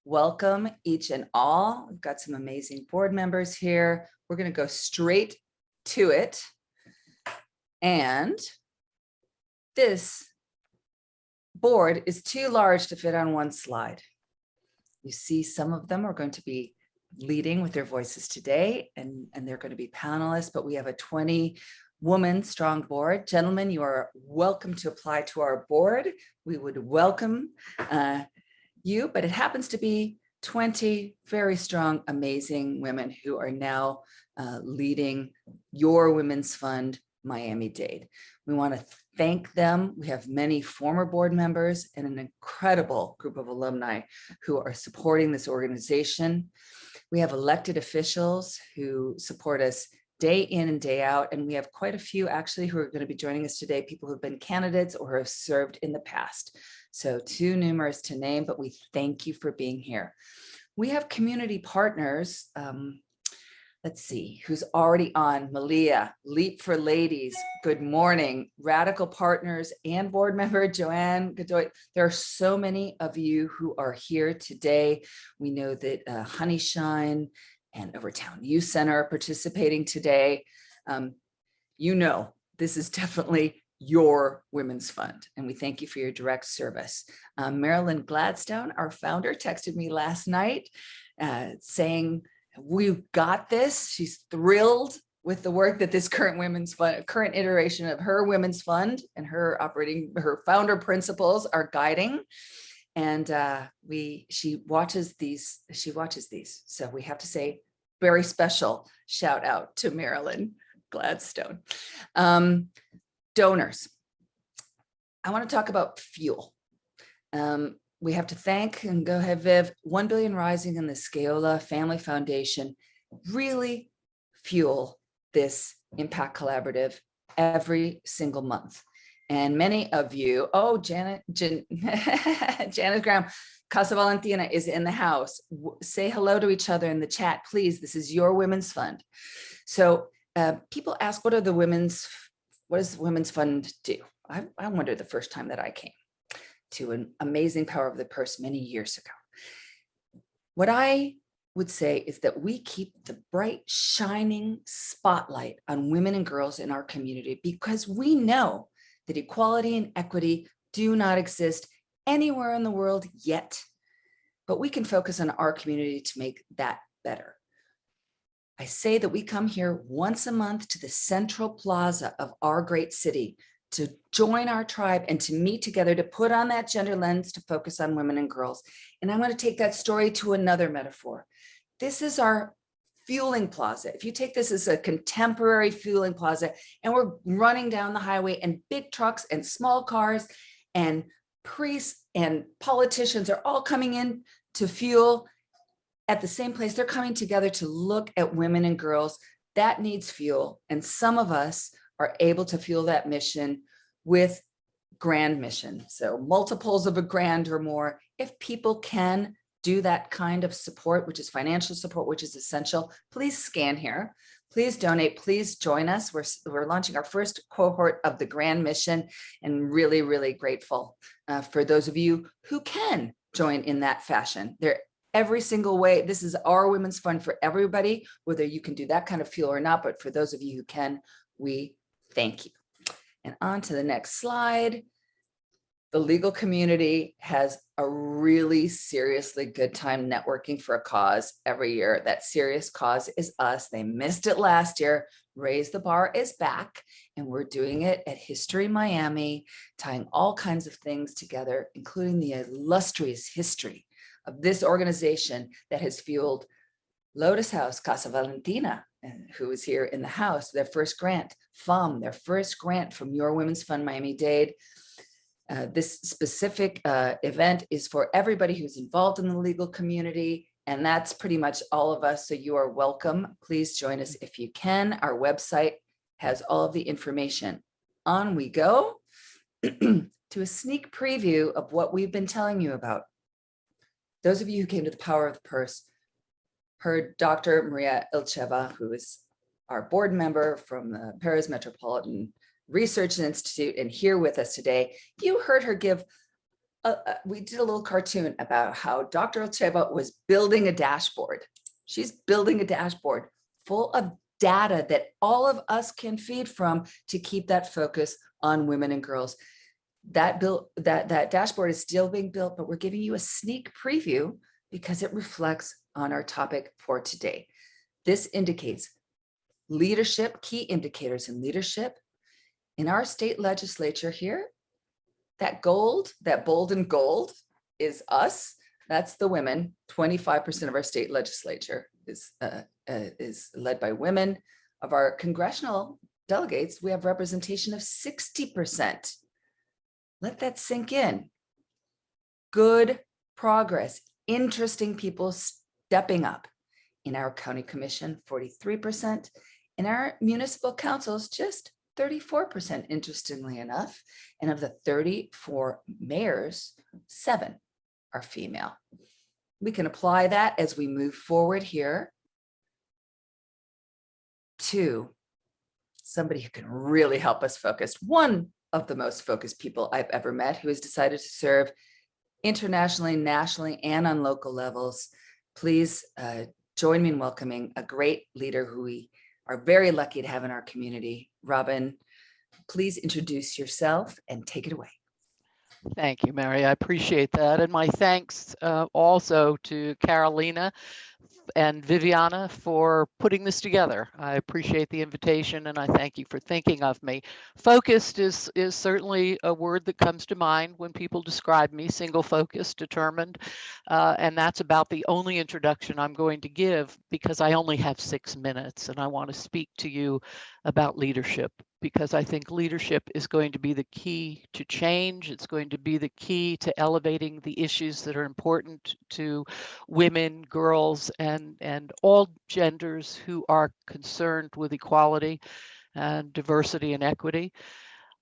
Welcome each and all. We've got some amazing board members here. We're going to go straight to it. And this board is too large to fit on one slide. You see some of them are going to be leading with their voices today, and they're going to be panelists, but we have a 20-woman strong board. Gentlemen, you are welcome to apply to our board. We would welcome you, but it happens to be 20 very strong, amazing women who are now leading your Women's Fund, Miami-Dade. We want to thank them. We have many former board members and an incredible group of alumni who are supporting this organization. We have elected officials who support us day in and day out, and we have quite a few actually who are going to be joining us today, people who have been candidates or have served in the past. So too numerous to name, but we thank you for being here. We have community partners. Let's see who's already on. Malia, Leap for Ladies, good morning. Radical Partners and board member Joanne Godoy. There are so many of you who are here today. We know that Honey Shine and Overtown Youth Center are participating today. You know, this is definitely your Women's Fund, and we thank you for your direct service. Marilyn Gladstone, our founder, texted me last night saying, we've got this. She's thrilled with the work that this current Women's Fund, current iteration of her Women's Fund and her founder principles are guiding. And she watches these. So we have to say very special shout out to Marilyn Gladstone. Donors. I want to talk about fuel. We have to thank, and go ahead, Viv, 1 Billion Rising and the Scaola Family Foundation really fuel this Impact Collaborative every single month. And many of you, Janet Graham, Casa Valentina is in the house. Say hello to each other in the chat, please. This is your Women's Fund. So people ask, what does the Women's Fund do? I wonder the first time that I came to an amazing Power of the Purse many years ago. What I would say is that we keep the bright, shining spotlight on women and girls in our community because we know that equality and equity do not exist anywhere in the world yet, but we can focus on our community to make that better. I say that we come here once a month to the central plaza of our great city to join our tribe and to meet together to put on that gender lens to focus on women and girls. And I'm going to take that story to another metaphor. This is our fueling plaza. If you take this as a contemporary fueling plaza, and we're running down the highway and big trucks and small cars and priests and politicians are all coming in to fuel at the same place. They're coming together to look at women and girls that needs fuel. And some of us are able to fuel that mission with grand mission. So multiples of a grand or more. If people can do that kind of support, which is financial support, which is essential, please scan here. Please donate. Please join us. We're launching our first cohort of the grand mission, and really, really grateful for those of you who can join in that fashion. Every single way. This is our Women's Fund for everybody, whether you can do that kind of fuel or not. But for those of you who can, we thank you. And on to the next slide. The legal community has a really seriously good time networking for a cause every year. That serious cause is us. They missed it last year. Raise the Bar is back, and we're doing it at History Miami, tying all kinds of things together, including the illustrious history of this organization that has fueled Lotus House, Casa Valentina, who is here in the house, their first grant, FUM, their first grant from Your Women's Fund Miami-Dade. This specific event is for everybody who's involved in the legal community, and that's pretty much all of us, so you are welcome. Please join us if you can. Our website has all of the information. On we go to a sneak preview of what we've been telling you about. Those of you who came to the Power of the Purse heard Dr. Maria Ilcheva, who is our board member from the Paris Metropolitan Research Institute and here with us today. You heard her give we did a little cartoon about how Dr. Ocheva was building a dashboard. She's building a dashboard full of data that all of us can feed from to keep that focus on women and girls. That dashboard is still being built, but we're giving you a sneak preview because it reflects on our topic for today. This indicates leadership, key indicators in leadership. In our state legislature here, that gold, that bold and gold is us. That's the women. 25% of our state legislature is led by women. Of our congressional delegates, we have representation of 60%. Let that sink in. Good progress, interesting people stepping up. In our county commission, 43%. In our municipal councils, just 34%, interestingly enough. And of the 34 mayors, 7 are female. We can apply that as we move forward here to somebody who can really help us focus. One of the most focused people I've ever met, who has decided to serve internationally, nationally, and on local levels. Please join me in welcoming a great leader who we are very lucky to have in our community. Robin, please introduce yourself and take it away. Thank you, Mary. I appreciate that. And my thanks also to Carolina and Viviana for putting this together. I appreciate the invitation and I thank you for thinking of me. Focused is certainly a word that comes to mind when people describe me, single focused, determined. And that's about the only introduction I'm going to give because I only have 6 minutes and I want to speak to you about leadership, because I think leadership is going to be the key to change. It's going to be the key to elevating the issues that are important to women, girls, and all genders who are concerned with equality and diversity and equity.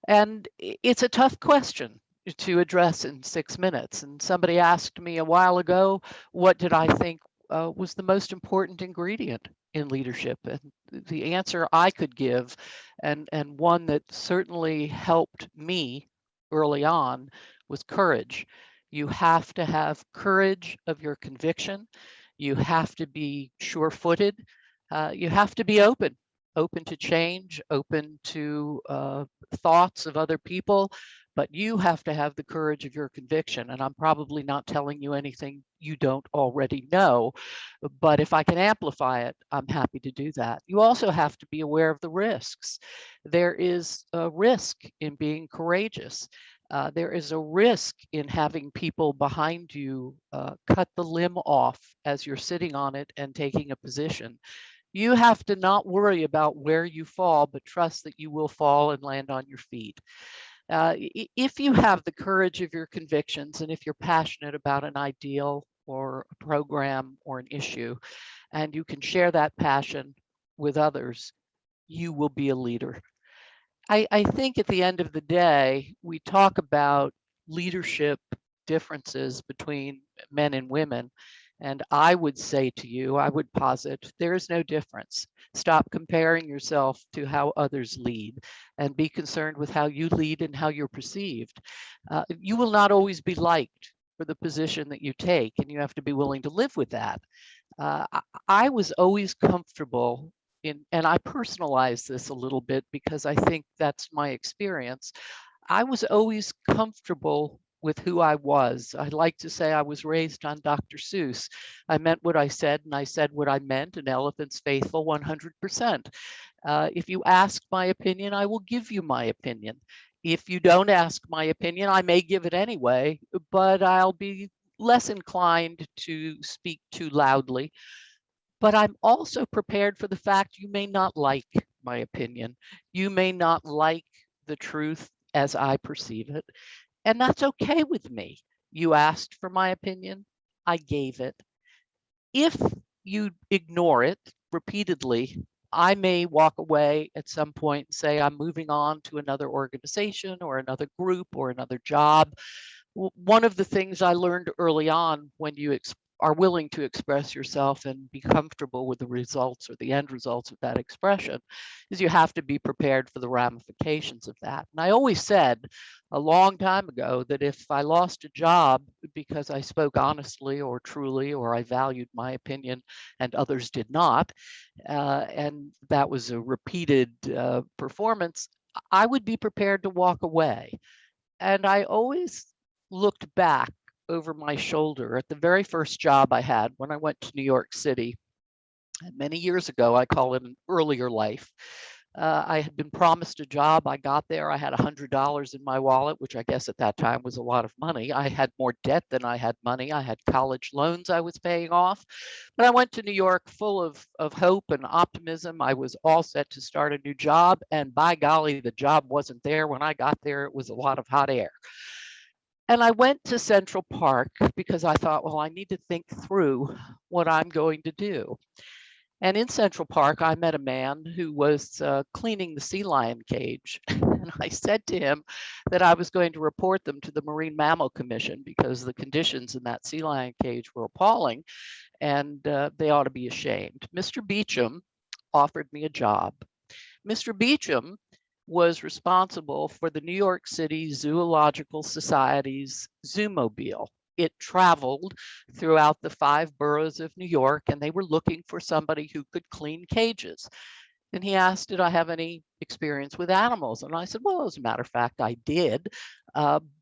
And it's a tough question to address in 6 minutes. And somebody asked me a while ago, what did I think was the most important ingredient in leadership? And the answer I could give, and one that certainly helped me early on, was courage. You have to have courage of your conviction. You have to be sure-footed. You have to be open to change, open to thoughts of other people, but you have to have the courage of your conviction. And I'm probably not telling you anything you don't already know, but if I can amplify it, I'm happy to do that. You also have to be aware of the risks. There is a risk in being courageous. There is a risk in having people behind you cut the limb off as you're sitting on it and taking a position. You have to not worry about where you fall, but trust that you will fall and land on your feet. If you have the courage of your convictions and if you're passionate about an ideal or a program or an issue, and you can share that passion with others, you will be a leader. I think at the end of the day, we talk about leadership differences between men and women. And I would say to you, I would posit, there is no difference. Stop comparing yourself to how others lead and be concerned with how you lead and how you're perceived. You will not always be liked for the position that you take, and you have to be willing to live with that. I was always comfortable and I personalize this a little bit because I think that's my experience. I was always comfortable with who I was. I like to say I was raised on Dr. Seuss. I meant what I said and I said what I meant, and elephant's faithful 100%. If you ask my opinion, I will give you my opinion. If you don't ask my opinion, I may give it anyway, but I'll be less inclined to speak too loudly. But I'm also prepared for the fact you may not like my opinion. You may not like the truth as I perceive it. And that's okay with me. You asked for my opinion, I gave it. If you ignore it repeatedly, I may walk away at some point and say, I'm moving on to another organization or another group or another job. One of the things I learned early on when you are willing to express yourself and be comfortable with the results or the end results of that expression, is you have to be prepared for the ramifications of that. And I always said a long time ago that if I lost a job because I spoke honestly or truly, or I valued my opinion and others did not, and that was a repeated performance, I would be prepared to walk away. And I always looked back over my shoulder at the very first job I had when I went to New York City. And many years ago, I call it an earlier life. I had been promised a job. I got there. I had $100 in my wallet, which I guess at that time was a lot of money. I had more debt than I had money. I had college loans I was paying off. But I went to New York full of hope and optimism. I was all set to start a new job. And by golly, the job wasn't there. When I got there, it was a lot of hot air. And I went to Central Park because I thought, well, I need to think through what I'm going to do. And in Central Park, I met a man who was cleaning the sea lion cage. And I said to him that I was going to report them to the Marine Mammal Commission because the conditions in that sea lion cage were appalling and they ought to be ashamed. Mr. Beecham offered me a job. Mr. Beecham was responsible for the New York City Zoological Society's Zoomobile. It traveled throughout the 5 boroughs of New York, and they were looking for somebody who could clean cages. And he asked, did I have any experience with animals? And I said, well, as a matter of fact, I did,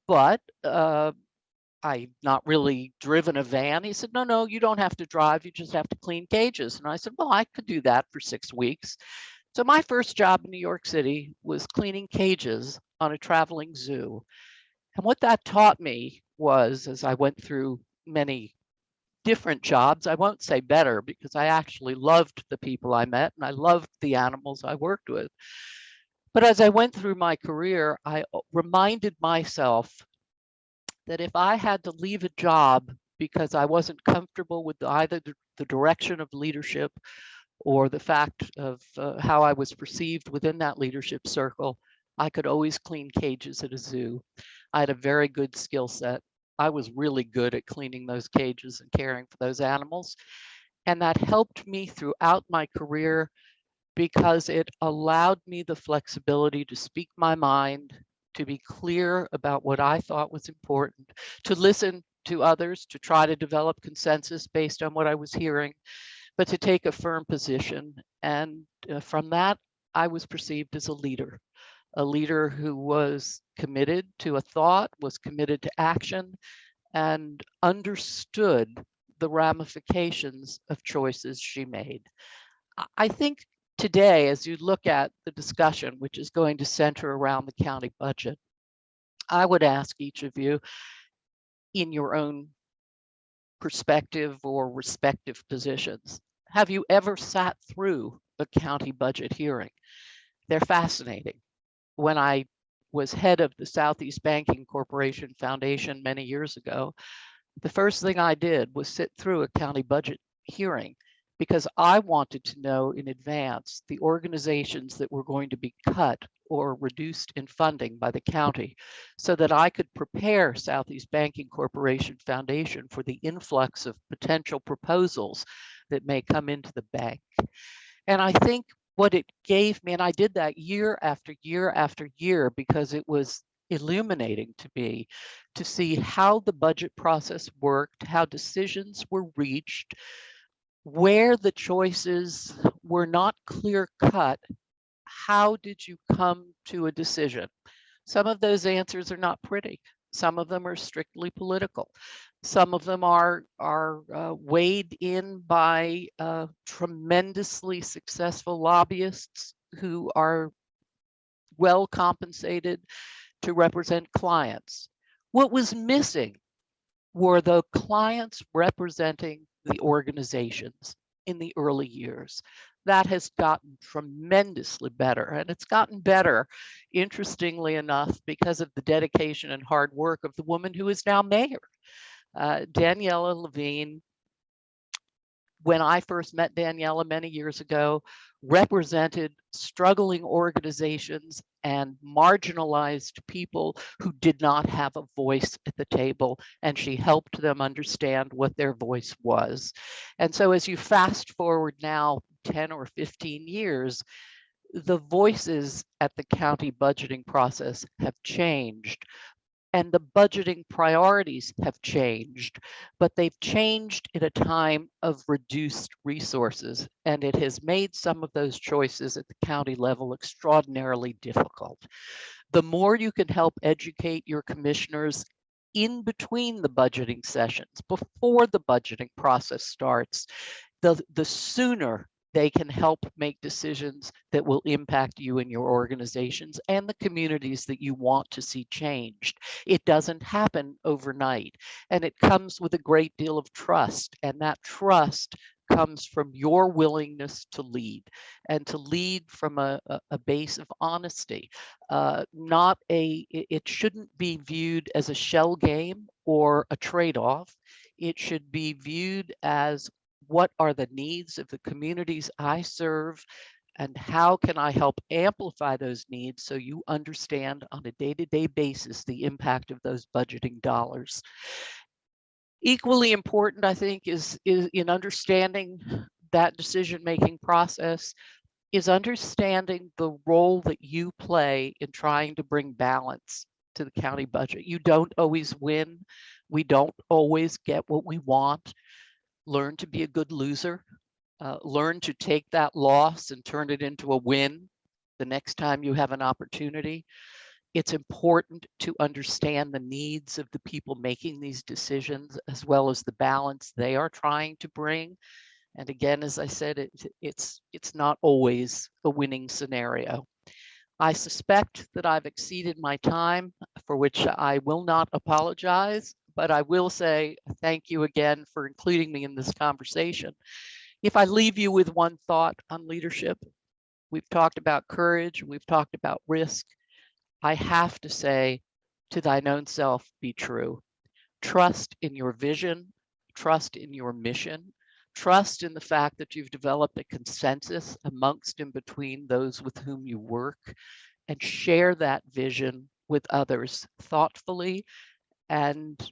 but I've not really driven a van. He said, no, you don't have to drive. You just have to clean cages. And I said, well, I could do that for 6 weeks. So my first job in New York City was cleaning cages on a traveling zoo. And what that taught me was, as I went through many different jobs, I won't say better because I actually loved the people I met and I loved the animals I worked with. But as I went through my career, I reminded myself that if I had to leave a job because I wasn't comfortable with either the direction of leadership or the fact of how I was perceived within that leadership circle, I could always clean cages at a zoo. I had a very good skill set. I was really good at cleaning those cages and caring for those animals. And that helped me throughout my career because it allowed me the flexibility to speak my mind, to be clear about what I thought was important, to listen to others, to try to develop consensus based on what I was hearing, but to take a firm position. And from that, I was perceived as a leader who was committed to a thought, was committed to action, and understood the ramifications of choices she made. I think today, as you look at the discussion, which is going to center around the county budget, I would ask each of you, in your own perspective or respective positions, have you ever sat through a county budget hearing? They're fascinating. When I was head of the Southeast Banking Corporation Foundation many years ago, the first thing I did was sit through a county budget hearing because I wanted to know in advance the organizations that were going to be cut or reduced in funding by the county so that I could prepare Southeast Banking Corporation Foundation for the influx of potential proposals that may come into the bank. And I think what it gave me, and I did that year after year after year because it was illuminating to me to see how the budget process worked, how decisions were reached, where the choices were not clear cut. How did you come to a decision? Some of those answers are not pretty. Some of them are strictly political. Some of them are weighed in by tremendously successful lobbyists who are well compensated to represent clients. What was missing were the clients representing the organizations in the early years. That has gotten tremendously better, and it's gotten better, interestingly enough, because of the dedication and hard work of the woman who is now mayor. Daniela Levine when I first met Daniela many years ago, represented struggling organizations and marginalized people who did not have a voice at the table, and she helped them understand what their voice was. And so as you fast forward now 10 or 15 years, the voices at the county budgeting process have changed, and the budgeting priorities have changed, but they've changed at a time of reduced resources, and it has made some of those choices at the county level extraordinarily difficult. The more you can help educate your commissioners in between the budgeting sessions, before the budgeting process starts, the sooner they can help make decisions that will impact you and your organizations and the communities that you want to see changed. It doesn't happen overnight, and it comes with a great deal of trust, and that trust comes from your willingness to lead, and to lead from a base of honesty. It shouldn't be viewed as a shell game or a trade-off. It should be viewed as, what are the needs of the communities I serve, and how can I help amplify those needs so you understand on a day-to-day basis the impact of those budgeting dollars. Equally important, I think, is in understanding that decision-making process, is understanding the role that you play in trying to bring balance to the county budget. You don't always win. We don't always get what we want. Learn to be a good loser. Learn to take that loss and turn it into a win the next time you have an opportunity. It's important to understand the needs of the people making these decisions, as well as the balance they are trying to bring. And again, as I said, it's not always a winning scenario. I suspect that I've exceeded my time, for which I will not apologize, but I will say thank you again for including me in this conversation. If I leave you with one thought on leadership, we've talked about courage, we've talked about risk. I have to say, to thine own self be true. Trust in your vision, trust in your mission, trust in the fact that you've developed a consensus amongst and between those with whom you work, and share that vision with others thoughtfully and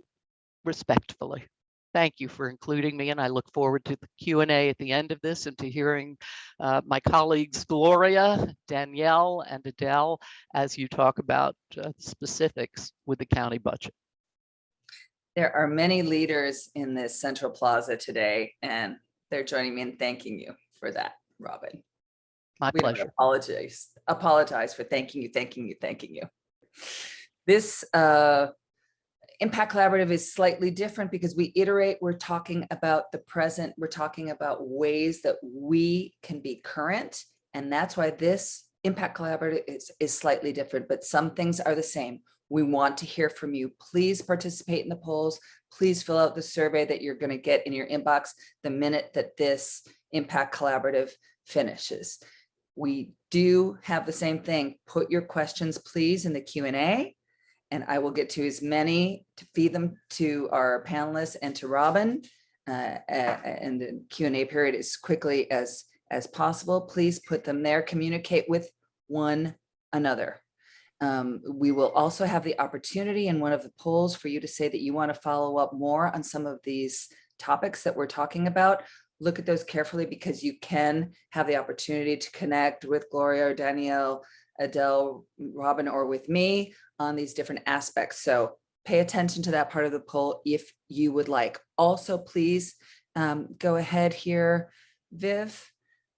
respectfully. Thank you for including me, and I look forward to the Q&A at the end of this, and to hearing my colleagues Gloria, Danielle, and Adele as you talk about specifics with the county budget. There are many leaders in this Central Plaza today, and they're joining me in thanking you for that, Robin. My pleasure. Apologize for thanking you. This Impact Collaborative is slightly different because we iterate, we're talking about the present, we're talking about ways that we can be current. And that's why this Impact Collaborative is slightly different, but some things are the same. We want to hear from you. Please participate in the polls. Please fill out the survey that you're going to get in your inbox the minute that this Impact Collaborative finishes. We do have the same thing. Put your questions, please, in the Q&A. And I will get to as many to feed them to our panelists and to Robin and the Q&A period as quickly as possible. Please put them there. Communicate with one another. We will also have the opportunity in one of the polls for you to say that you want to follow up more on some of these topics that we're talking about. Look at those carefully, because you can have the opportunity to connect with Gloria or Danielle, Adele, Robin, or with me on these different aspects. So pay attention to that part of the poll if you would like. Also, please go ahead here, Viv,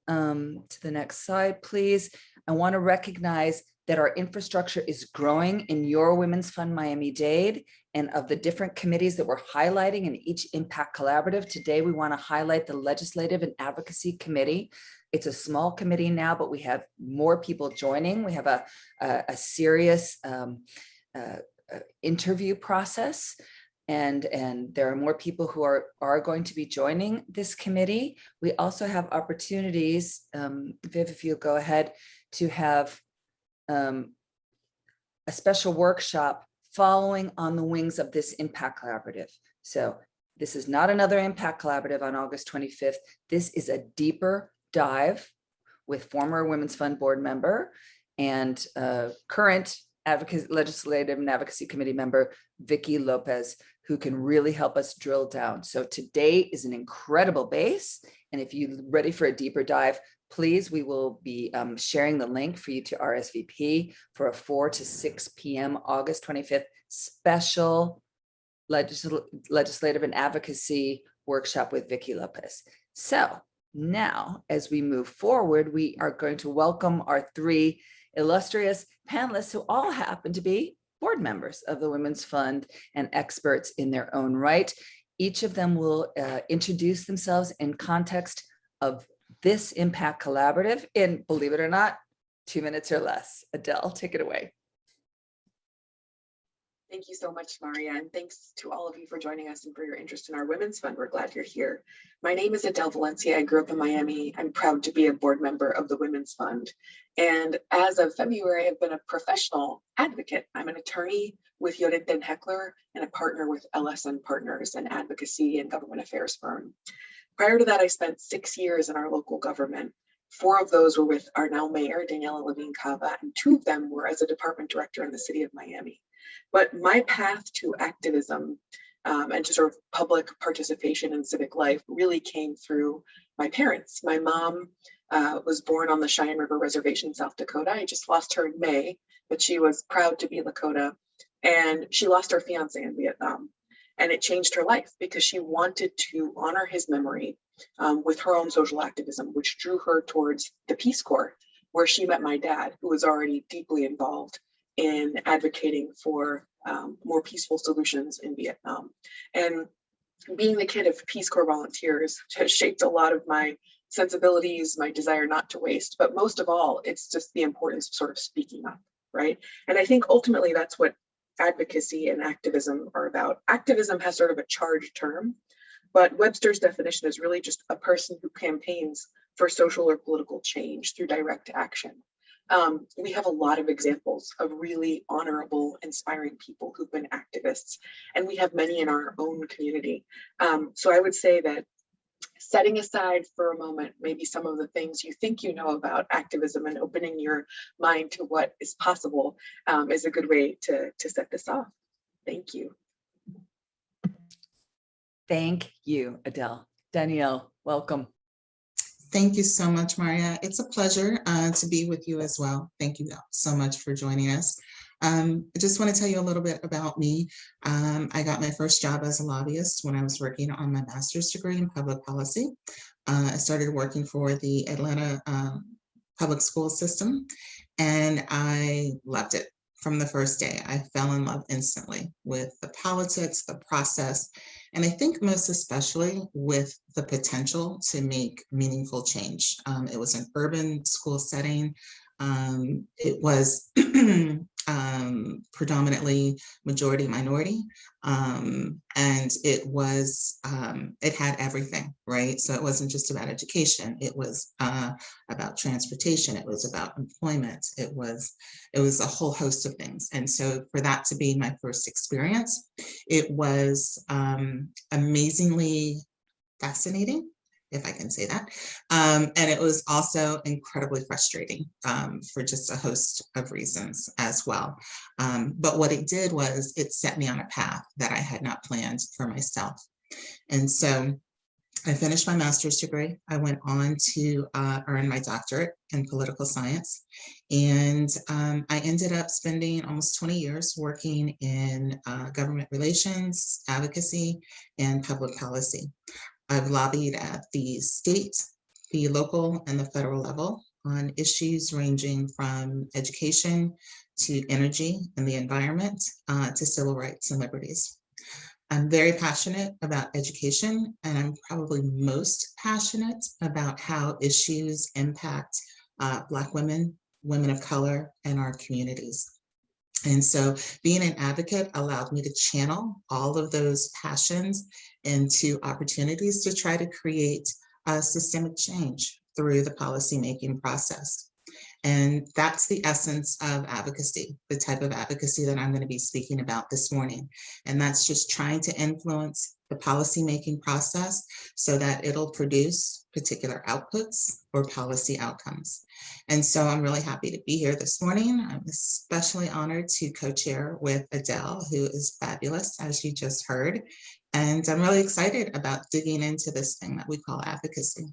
to the next slide, please. I want to recognize that our infrastructure is growing in your Women's Fund Miami-Dade, and of the different committees that we're highlighting in each Impact Collaborative. Today, we want to highlight the Legislative and Advocacy Committee. It's a small committee now, but we have more people joining. We have a serious interview process, and there are more people who are going to be joining this committee. We also have opportunities, Viv, if you'll go ahead, to have a special workshop following on the wings of this Impact Collaborative. So This is not another Impact Collaborative on August 25th. This is a deeper dive with former Women's Fund board member and current legislative and advocacy committee member, Vicki Lopez, who can really help us drill down. So today is an incredible base. And if you're ready for a deeper dive, please, we will be sharing the link for you to RSVP for a 4 to 6 p.m. August 25th special legislative and advocacy workshop with Vicki Lopez. So now, as we move forward, we are going to welcome our 3 illustrious panelists who all happen to be board members of the Women's Fund and experts in their own right. Each of them will introduce themselves in context of this Impact Collaborative in, believe it or not, 2 minutes or less. Adele, take it away. Thank you so much, Maria, and thanks to all of you for joining us and for your interest in our Women's Fund. We're glad you're here. My name is Adele Valencia. I grew up in Miami. I'm proud to be a board member of the Women's Fund. And as of February, I've been a professional advocate. I'm an attorney with Yorenten Heckler and a partner with LSN Partners, an advocacy and government affairs firm. Prior to that, I spent 6 years in our local government. 4 of those were with our now mayor, Daniela Levine Cava, and 2 of them were as a department director in the city of Miami. But my path to activism and to sort of public participation in civic life really came through my parents. My mom was born on the Cheyenne River Reservation, South Dakota. I just lost her in May, but she was proud to be Lakota. And she lost her fiance in Vietnam. And it changed her life because she wanted to honor his memory with her own social activism, which drew her towards the Peace Corps, where she met my dad, who was already deeply involved in advocating for more peaceful solutions in Vietnam. And being the kid of Peace Corps volunteers has shaped a lot of my sensibilities, my desire not to waste, but most of all, it's just the importance of sort of speaking up, right? And I think ultimately that's what advocacy and activism are about. Activism has sort of a charged term, but Webster's definition is really just a person who campaigns for social or political change through direct action. We have a lot of examples of really honorable, inspiring people who've been activists, and we have many in our own community. So I would say that setting aside for a moment maybe some of the things you think you know about activism and opening your mind to what is possible is a good way to set this off. Thank you. Thank you, Adele. Danielle, welcome. Thank you so much, Maria. It's a pleasure to be with you as well. Thank you so much for joining us. I just want to tell you a little bit about me. I got my first job as a lobbyist when I was working on my master's degree in public policy. I started working for the Atlanta public school system, and I loved it from the first day. I fell in love instantly with the politics, the process, and I think most especially with the potential to make meaningful change. It was an urban school setting. It was predominantly majority minority, and it was it had everything, right? So it wasn't just about education. It was about transportation. It was about employment. It was a whole host of things. And so for that to be my first experience, it was amazingly fascinating, if I can say that. And it was also incredibly frustrating for just a host of reasons as well. But what it did was it set me on a path that I had not planned for myself. And so I finished my master's degree. I went on to earn my doctorate in political science. And I ended up spending almost 20 years working in government relations, advocacy, and public policy. I've lobbied at the state, the local, and the federal level on issues ranging from education to energy and the environment to civil rights and liberties. I'm very passionate about education, and I'm probably most passionate about how issues impact Black women, women of color, and our communities. And so being an advocate allowed me to channel all of those passions into opportunities to try to create systemic change through the policymaking process. And that's the essence of advocacy, the type of advocacy that I'm going to be speaking about this morning. And that's just trying to influence the policymaking process so that it'll produce particular outputs or policy outcomes. And so I'm really happy to be here this morning. I'm especially honored to co-chair with Adele, who is fabulous, as you just heard. And I'm really excited about digging into this thing that we call advocacy.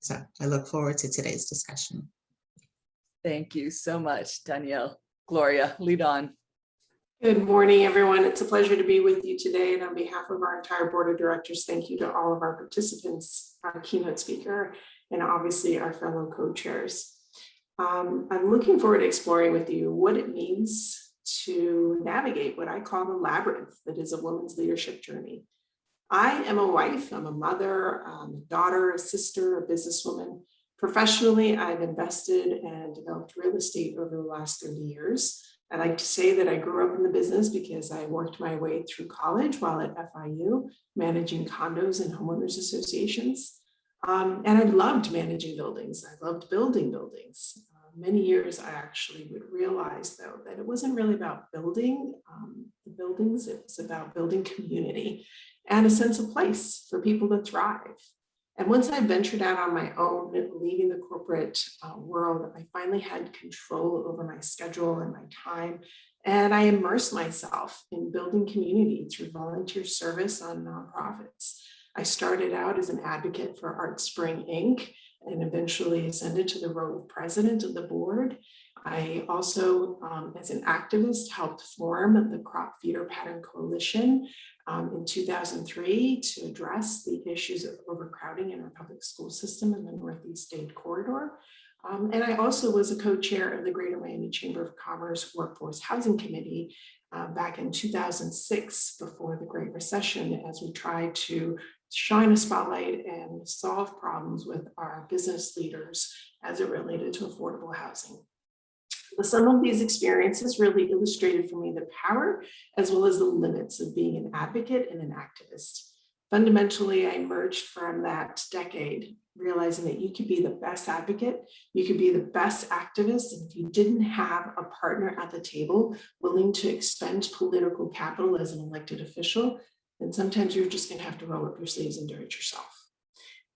So I look forward to today's discussion. Thank you so much, Danielle. Gloria, lead on. Good morning, everyone. It's a pleasure to be with you today. And on behalf of our entire board of directors, thank you to all of our participants, our keynote speaker, and obviously our fellow co-chairs. I'm looking forward to exploring with you what it means to navigate what I call the labyrinth that is a woman's leadership journey. I am a wife, I'm a mother, a daughter, a sister, a businesswoman. Professionally, I've invested and developed real estate over the last 30 years. I like to say that I grew up in the business because I worked my way through college while at FIU, managing condos and homeowners associations. And I loved managing buildings. I loved building buildings. Many years I actually would realize, though, that it wasn't really about building the buildings. It was about building community and a sense of place for people to thrive. And once I ventured out on my own, leaving the corporate world, I finally had control over my schedule and my time. And I immersed myself in building community through volunteer service on nonprofits. I started out as an advocate for Art Spring, Inc., and eventually ascended to the role of president of the board. I also, as an activist, helped form the Crop Feeder Pattern Coalition in 2003 to address the issues of overcrowding in our public school system in the Northeast State Corridor. And I also was a co-chair of the Greater Miami Chamber of Commerce Workforce Housing Committee back in 2006, before the Great Recession, as we tried to shine a spotlight and solve problems with our business leaders as it related to affordable housing. Some of these experiences really illustrated for me the power as well as the limits of being an advocate and an activist. Fundamentally, I emerged from that decade realizing that you could be the best advocate, you could be the best activist, and if you didn't have a partner at the table willing to expend political capital as an elected official, then sometimes you're just going to have to roll up your sleeves and do it yourself.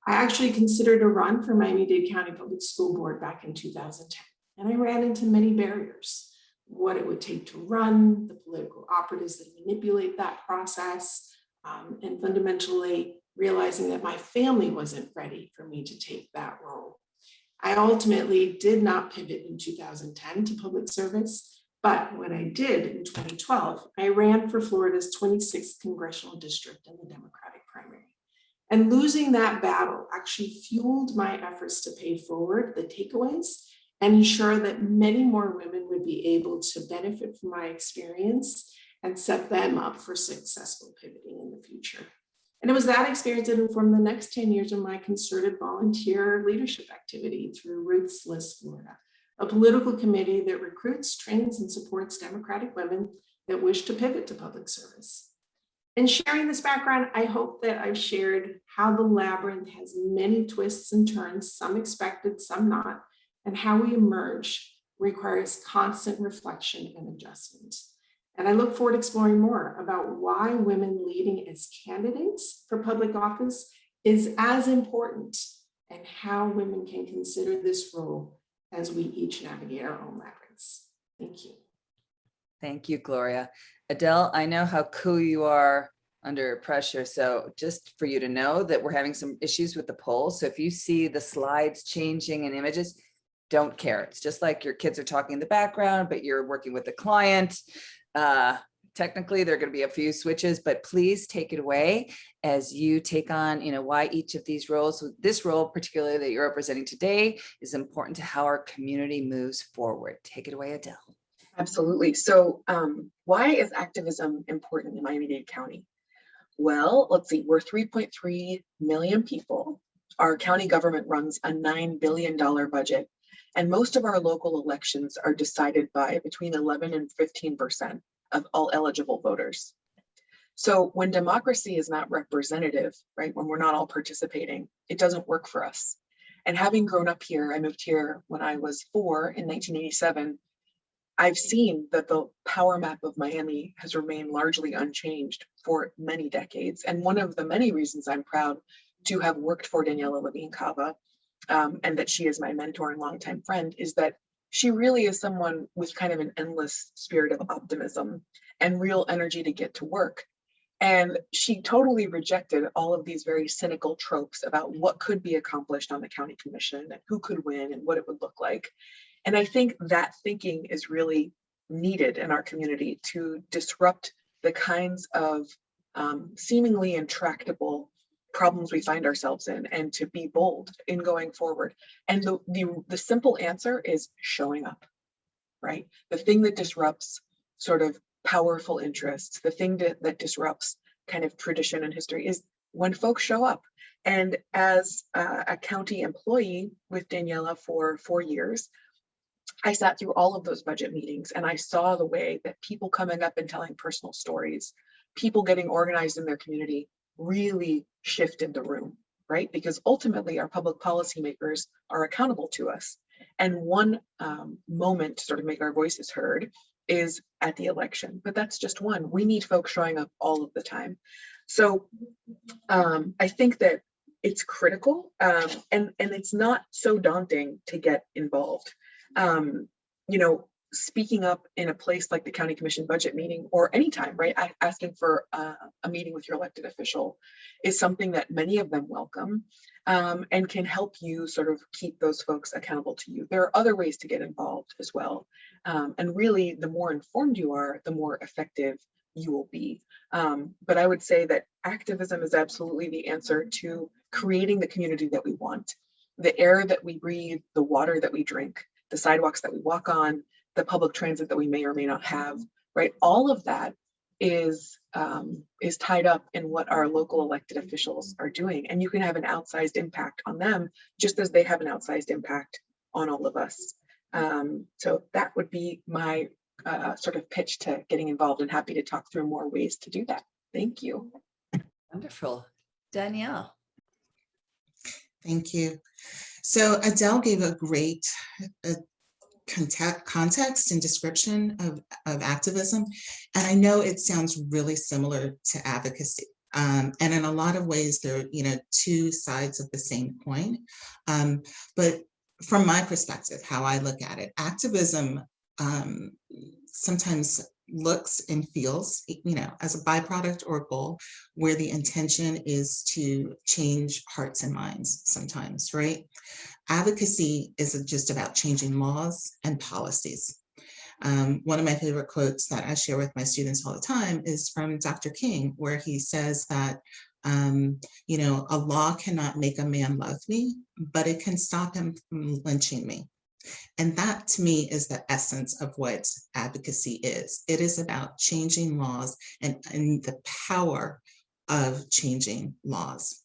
I actually considered a run for Miami-Dade County Public School Board back in 2010. And I ran into many barriers, what it would take to run, the political operatives that manipulate that process, and fundamentally realizing that my family wasn't ready for me to take that role. I ultimately did not pivot in 2010 to public service, but when I did in 2012, I ran for Florida's 26th congressional district in the Democratic primary. And losing that battle actually fueled my efforts to pay forward the takeaways and ensure that many more women would be able to benefit from my experience and set them up for successful pivoting in the future. And it was that experience that informed the next 10 years of my concerted volunteer leadership activity through Ruth's List Florida, a political committee that recruits, trains, and supports Democratic women that wish to pivot to public service. In sharing this background, I hope that I've shared how the labyrinth has many twists and turns, some expected, some not, and how we emerge requires constant reflection and adjustment. And I look forward to exploring more about why women leading as candidates for public office is as important and how women can consider this role as we each navigate our own labyrinths. Thank you. Thank you, Gloria. Adele, I know how cool you are under pressure. So just for you to know that we're having some issues with the poll. So if you see the slides changing and images, don't care. It's just like your kids are talking in the background, but you're working with the client. Technically, there are going to be a few switches, but please take it away as you take on, why each of these roles. This role, particularly that you're representing today, is important to how our community moves forward. Take it away, Adele. Absolutely. So why is activism important in Miami-Dade County? Well, let's see, we're 3.3 million people. Our county government runs a $9 billion budget, and most of our local elections are decided by between 11 and 15% of all eligible voters. So when democracy is not representative, right, when we're not all participating, it doesn't work for us. And having grown up here, I moved here when I was 4 in 1987. I've seen that the power map of Miami has remained largely unchanged for many decades. And one of the many reasons I'm proud to have worked for Daniela Levine Cava, and that she is my mentor and longtime friend, is that she really is someone with kind of an endless spirit of optimism and real energy to get to work. And she totally rejected all of these very cynical tropes about what could be accomplished on the county commission and who could win and what it would look like. And I think that thinking is really needed in our community to disrupt the kinds of seemingly intractable problems we find ourselves in, and to be bold in going forward. And the simple answer is showing up, right? The thing that disrupts sort of powerful interests, the thing that disrupts kind of tradition and history is when folks show up. And as a county employee with Daniela for 4 years, I sat through all of those budget meetings, and I saw the way that people coming up and telling personal stories, people getting organized in their community, really shifted the room, right? Because ultimately our public policymakers are accountable to us. And one moment to sort of make our voices heard is at the election, but that's just one. We need folks showing up all of the time. So I think that it's critical, and it's not so daunting to get involved. You know, speaking up in a place like the county commission budget meeting, or anytime, right? Asking for a meeting with your elected official is something that many of them welcome, and can help you sort of keep those folks accountable to you. There are other ways to get involved as well. And really, the more informed you are, the more effective you will be. But I would say that activism is absolutely the answer to creating the community that we want, the air that we breathe, the water that we drink, the sidewalks that we walk on, the public transit that we may or may not have, right? All of that is tied up in what our local elected officials are doing. And you can have an outsized impact on them, just as they have an outsized impact on all of us. So that would be my sort of pitch to getting involved, and happy to talk through more ways to do that. Thank you. Wonderful. Danielle. Thank you. So Adele gave a great context and description of activism. And I know it sounds really similar to advocacy. And in a lot of ways, they're, two sides of the same coin. But from my perspective, how I look at it, activism sometimes looks and feels, as a byproduct or a goal where the intention is to change hearts and minds sometimes, right? Advocacy is just about changing laws and policies. One of my favorite quotes that I share with my students all the time is from Dr. King, where he says that, a law cannot make a man love me, but it can stop him from lynching me. And that to me is the essence of what advocacy is. It is about changing laws and the power of changing laws.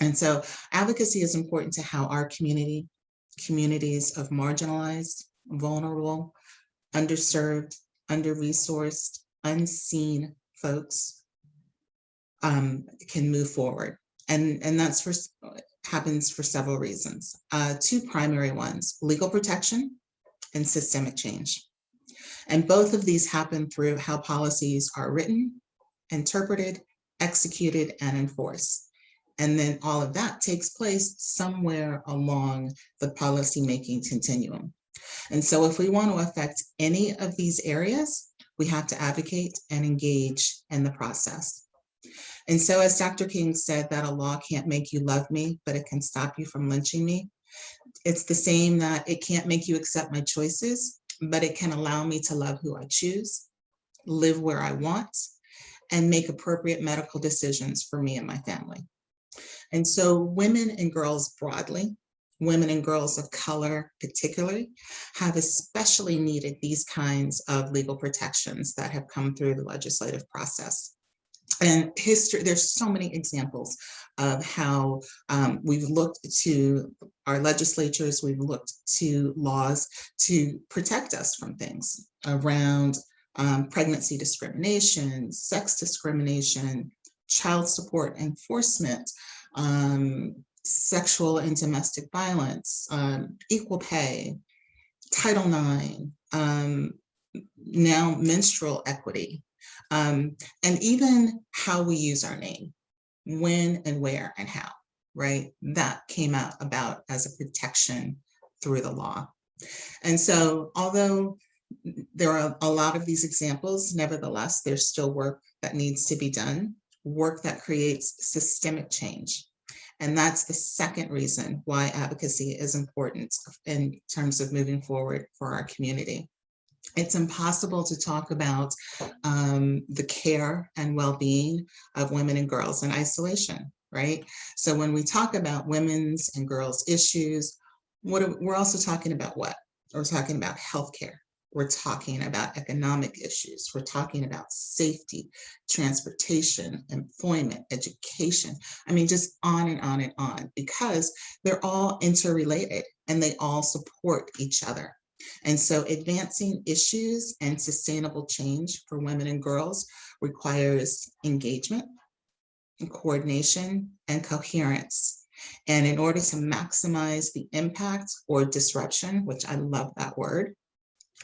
And so advocacy is important to how our communities of marginalized, vulnerable, underserved, under-resourced, unseen folks can move forward. And that's happens for several reasons. Two primary ones: legal protection and systemic change. And both of these happen through how policies are written, interpreted, executed, and enforced. And then all of that takes place somewhere along the policymaking continuum. And so if we want to affect any of these areas, we have to advocate and engage in the process. And so as Dr. King said, that a law can't make you love me, but it can stop you from lynching me. It's the same that it can't make you accept my choices, but it can allow me to love who I choose, live where I want, and make appropriate medical decisions for me and my family. And so women and girls broadly, women and girls of color particularly, have especially needed these kinds of legal protections that have come through the legislative process. And history, there's so many examples of how we've looked to our legislatures, we've looked to laws to protect us from things around pregnancy discrimination, sex discrimination, child support enforcement, sexual and domestic violence, equal pay, Title IX, now menstrual equity, and even how we use our name, when and where and how, right? That came about as a protection through the law. And so although there are a lot of these examples, nevertheless, there's still work that needs to be done, work that creates systemic change. And that's the second reason why advocacy is important in terms of moving forward for our community. It's impossible to talk about the care and well-being of women and girls in isolation, right? So when we talk about women's and girls' issues, we're also talking about what? We're talking about healthcare. We're talking about economic issues. We're talking about safety, transportation, employment, education. I mean, just on and on and on, because they're all interrelated and they all support each other. And so advancing issues and sustainable change for women and girls requires engagement, and coordination, and coherence. And in order to maximize the impact or disruption, which I love that word,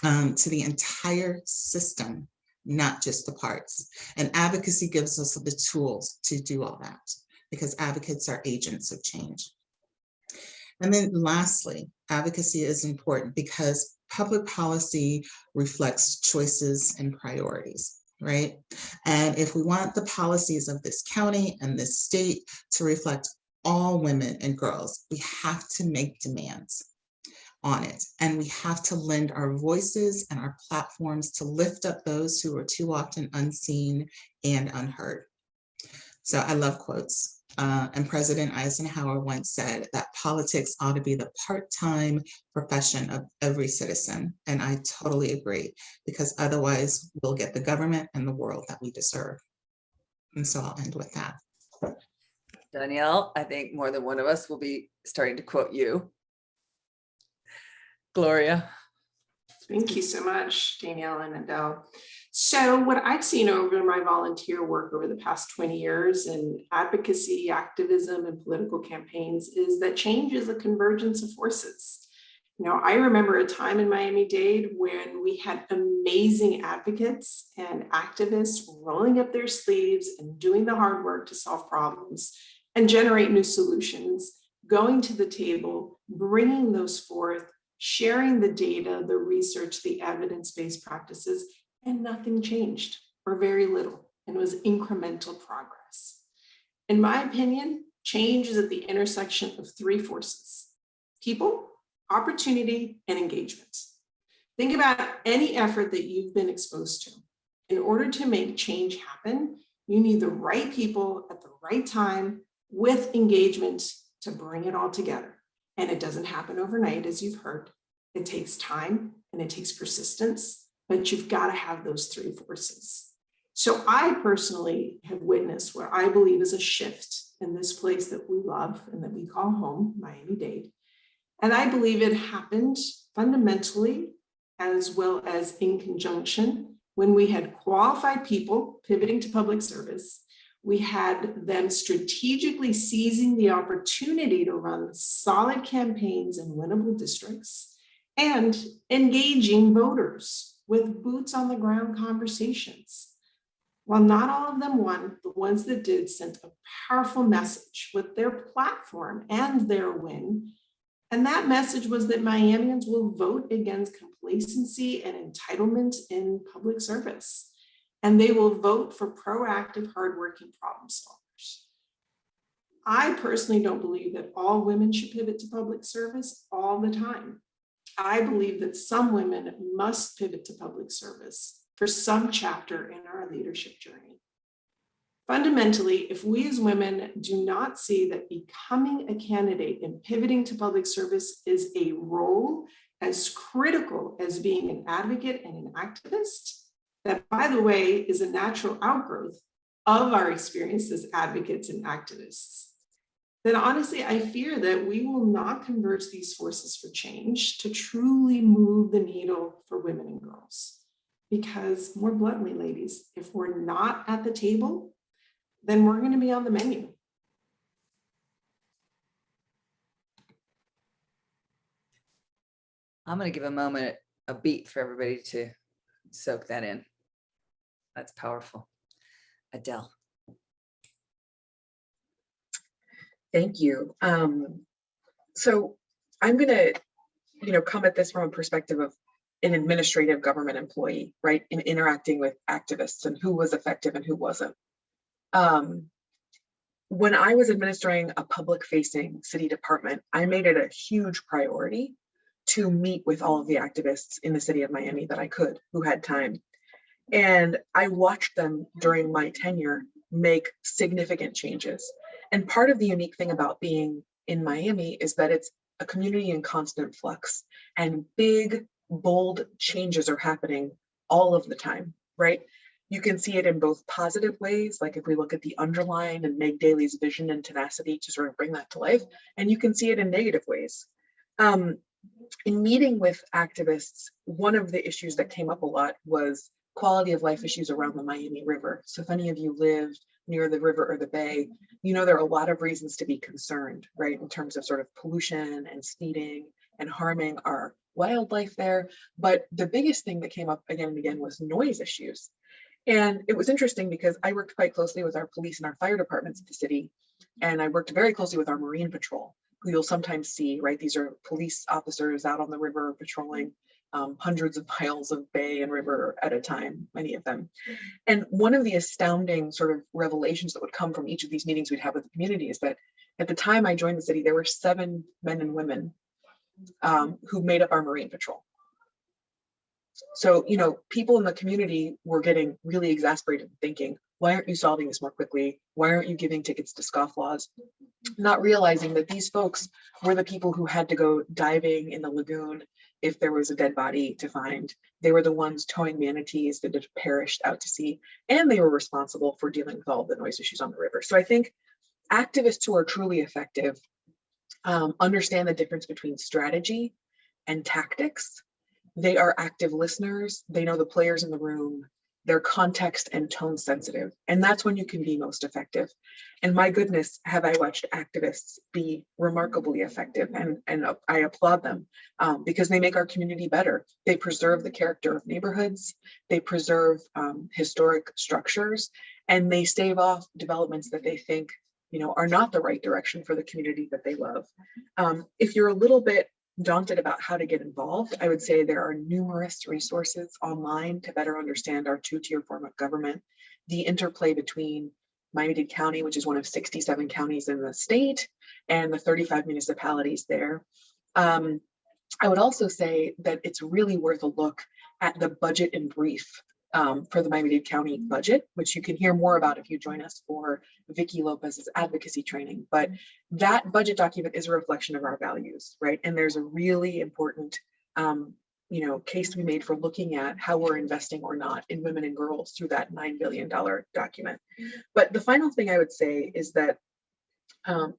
to the entire system, not just the parts. And advocacy gives us the tools to do all that, because advocates are agents of change. And then lastly, advocacy is important because public policy reflects choices and priorities, right? And if we want the policies of this county and this state to reflect all women and girls, we have to make demands on it. And we have to lend our voices and our platforms to lift up those who are too often unseen and unheard. So I love quotes. And President Eisenhower once said that politics ought to be the part-time profession of every citizen. And I totally agree, because otherwise we'll get the government and the world that we deserve. And so I'll end with that. Danielle, I think more than one of us will be starting to quote you. Gloria. Thank you so much, Danielle and Adele. So what I've seen over my volunteer work over the past 20 years in advocacy, activism, and political campaigns is that change is a convergence of forces. You know, I remember a time in Miami-Dade when we had amazing advocates and activists rolling up their sleeves and doing the hard work to solve problems and generate new solutions, going to the table, bringing those forth, sharing the data, the research, the evidence-based practices, and nothing changed, or very little, and it was incremental progress. In my opinion, change is at the intersection of three forces: people, opportunity, and engagement. Think about any effort that you've been exposed to. In order to make change happen, you need the right people at the right time with engagement to bring it all together. And it doesn't happen overnight, as you've heard. It takes time and it takes persistence, but you've got to have those three forces. So I personally have witnessed what I believe is a shift in this place that we love and that we call home, Miami-Dade. And I believe it happened fundamentally as well as in conjunction when we had qualified people pivoting to public service. We had them strategically seizing the opportunity to run solid campaigns in winnable districts and engaging voters with boots on the ground conversations. While not all of them won, the ones that did sent a powerful message with their platform and their win. And that message was that Miamians will vote against complacency and entitlement in public service. And they will vote for proactive, hardworking problem solvers. I personally don't believe that all women should pivot to public service all the time. I believe that some women must pivot to public service for some chapter in our leadership journey. Fundamentally, if we as women do not see that becoming a candidate and pivoting to public service is a role as critical as being an advocate and an activist, that, by the way, is a natural outgrowth of our experience as advocates and activists, then honestly, I fear that we will not converge these forces for change to truly move the needle for women and girls. Because more bluntly, ladies, if we're not at the table, then we're going to be on the menu. I'm going to give a moment, a beat for everybody to soak that in. That's powerful. Adele. Thank you. So I'm going to, come at this from a perspective of an administrative government employee, right? In interacting with activists and who was effective and who wasn't. When I was administering a public-facing city department, I made it a huge priority to meet with all of the activists in the city of Miami that I could, who had time. And I watched them during my tenure make significant changes. And part of the unique thing about being in Miami is that it's a community in constant flux, and big, bold changes are happening all of the time, right? You can see it in both positive ways, like if we look at the underline and Meg Daly's vision and tenacity to sort of bring that to life, and you can see it in negative ways. In meeting with activists, one of the issues that came up a lot was quality of life issues around the Miami River. So if any of you live near the river or the bay, there are a lot of reasons to be concerned, right? In terms of sort of pollution and speeding and harming our wildlife there. But the biggest thing that came up again and again was noise issues. And it was interesting because I worked quite closely with our police and our fire departments at the city. And I worked very closely with our Marine Patrol, who you'll sometimes see, right? These are police officers out on the river patrolling hundreds of miles of bay and river at a time, many of them. And one of the astounding sort of revelations that would come from each of these meetings we'd have with the community is that at the time I joined the city, there were 7 men and women who made up our Marine Patrol. So, people in the community were getting really exasperated and thinking, why aren't you solving this more quickly? Why aren't you giving tickets to scofflaws? Not realizing that these folks were the people who had to go diving in the lagoon if there was a dead body to find. They were the ones towing manatees that had perished out to sea, and they were responsible for dealing with all the noise issues on the river. So I think activists who are truly effective understand the difference between strategy and tactics. They are active listeners. They know the players in the room. They're context and tone sensitive. And that's when you can be most effective. And my goodness, have I watched activists be remarkably effective. And I applaud them because they make our community better. They preserve the character of neighborhoods. They preserve historic structures, and they stave off developments that they think are not the right direction for the community that they love. If you're a little bit daunted about how to get involved, I would say there are numerous resources online to better understand our 2-tier form of government, the interplay between Miami-Dade County, which is one of 67 counties in the state, and the 35 municipalities there. I would also say that it's really worth a look at the budget in brief for the Miami-Dade County budget, which you can hear more about if you join us for Vicki Lopez's advocacy training. But that budget document is a reflection of our values, right? And there's a really important, case to be made for looking at how we're investing or not in women and girls through that $9 billion document. But the final thing I would say is that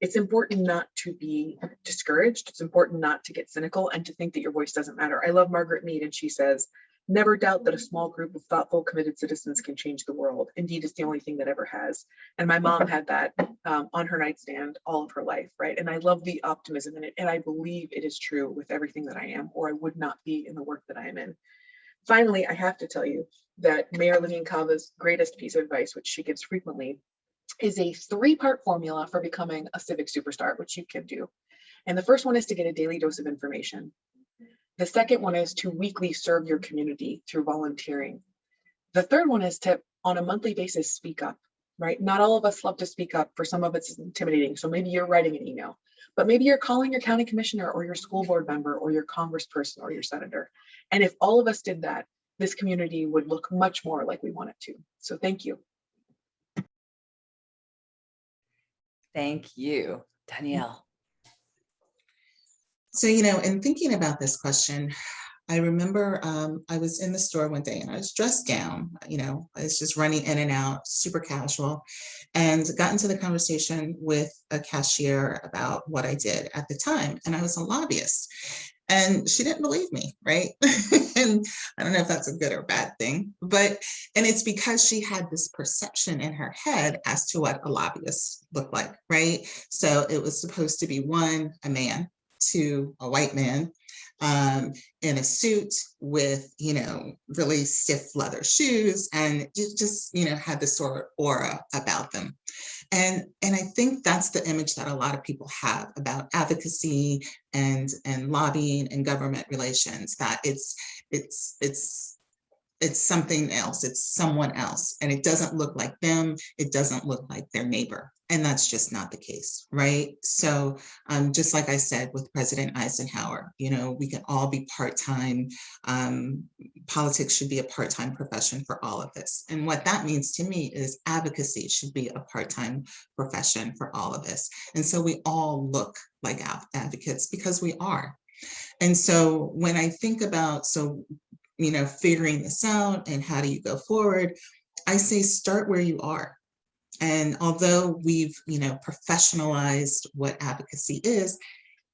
it's important not to be discouraged. It's important not to get cynical and to think that your voice doesn't matter. I love Margaret Mead, and she says, never doubt that a small group of thoughtful, committed citizens can change the world. Indeed, it's the only thing that ever has. And my mom had that on her nightstand all of her life, right? And I love the optimism in it. And I believe it is true with everything that I am, or I would not be in the work that I am in. Finally, I have to tell you that Mayor Levine Cava's greatest piece of advice, which she gives frequently, is a 3-part formula for becoming a civic superstar, which you can do. And the first one is to get a daily dose of information. The second one is to weekly serve your community through volunteering. The third one is to, on a monthly basis, speak up, right? Not all of us love to speak up. For some of it's intimidating. So maybe you're writing an email, but maybe you're calling your county commissioner or your school board member or your congressperson or your senator. And if all of us did that, this community would look much more like we want it to. So thank you. Thank you, Danielle. So, in thinking about this question, I remember I was in the store one day and I was dressed down, I was just running in and out, super casual, and got into the conversation with a cashier about what I did at the time. And I was a lobbyist. And she didn't believe me, right? And I don't know if that's a good or bad thing, and it's because she had this perception in her head as to what a lobbyist looked like, right? So it was supposed to be 1, a man, to a white man in a suit with, really stiff leather shoes, and just, had this sort of aura about them. And I think that's the image that a lot of people have about advocacy and lobbying and government relations, that it's something else, it's someone else, and it doesn't look like them, it doesn't look like their neighbor. And that's just not the case, right? So just like I said with President Eisenhower, we can all be part-time. Politics should be a part-time profession for all of this. And what that means to me is advocacy should be a part-time profession for all of this. And so we all look like advocates, because we are. And so when I think about, figuring this out and how do you go forward, I say start where you are. And although we've, professionalized what advocacy is,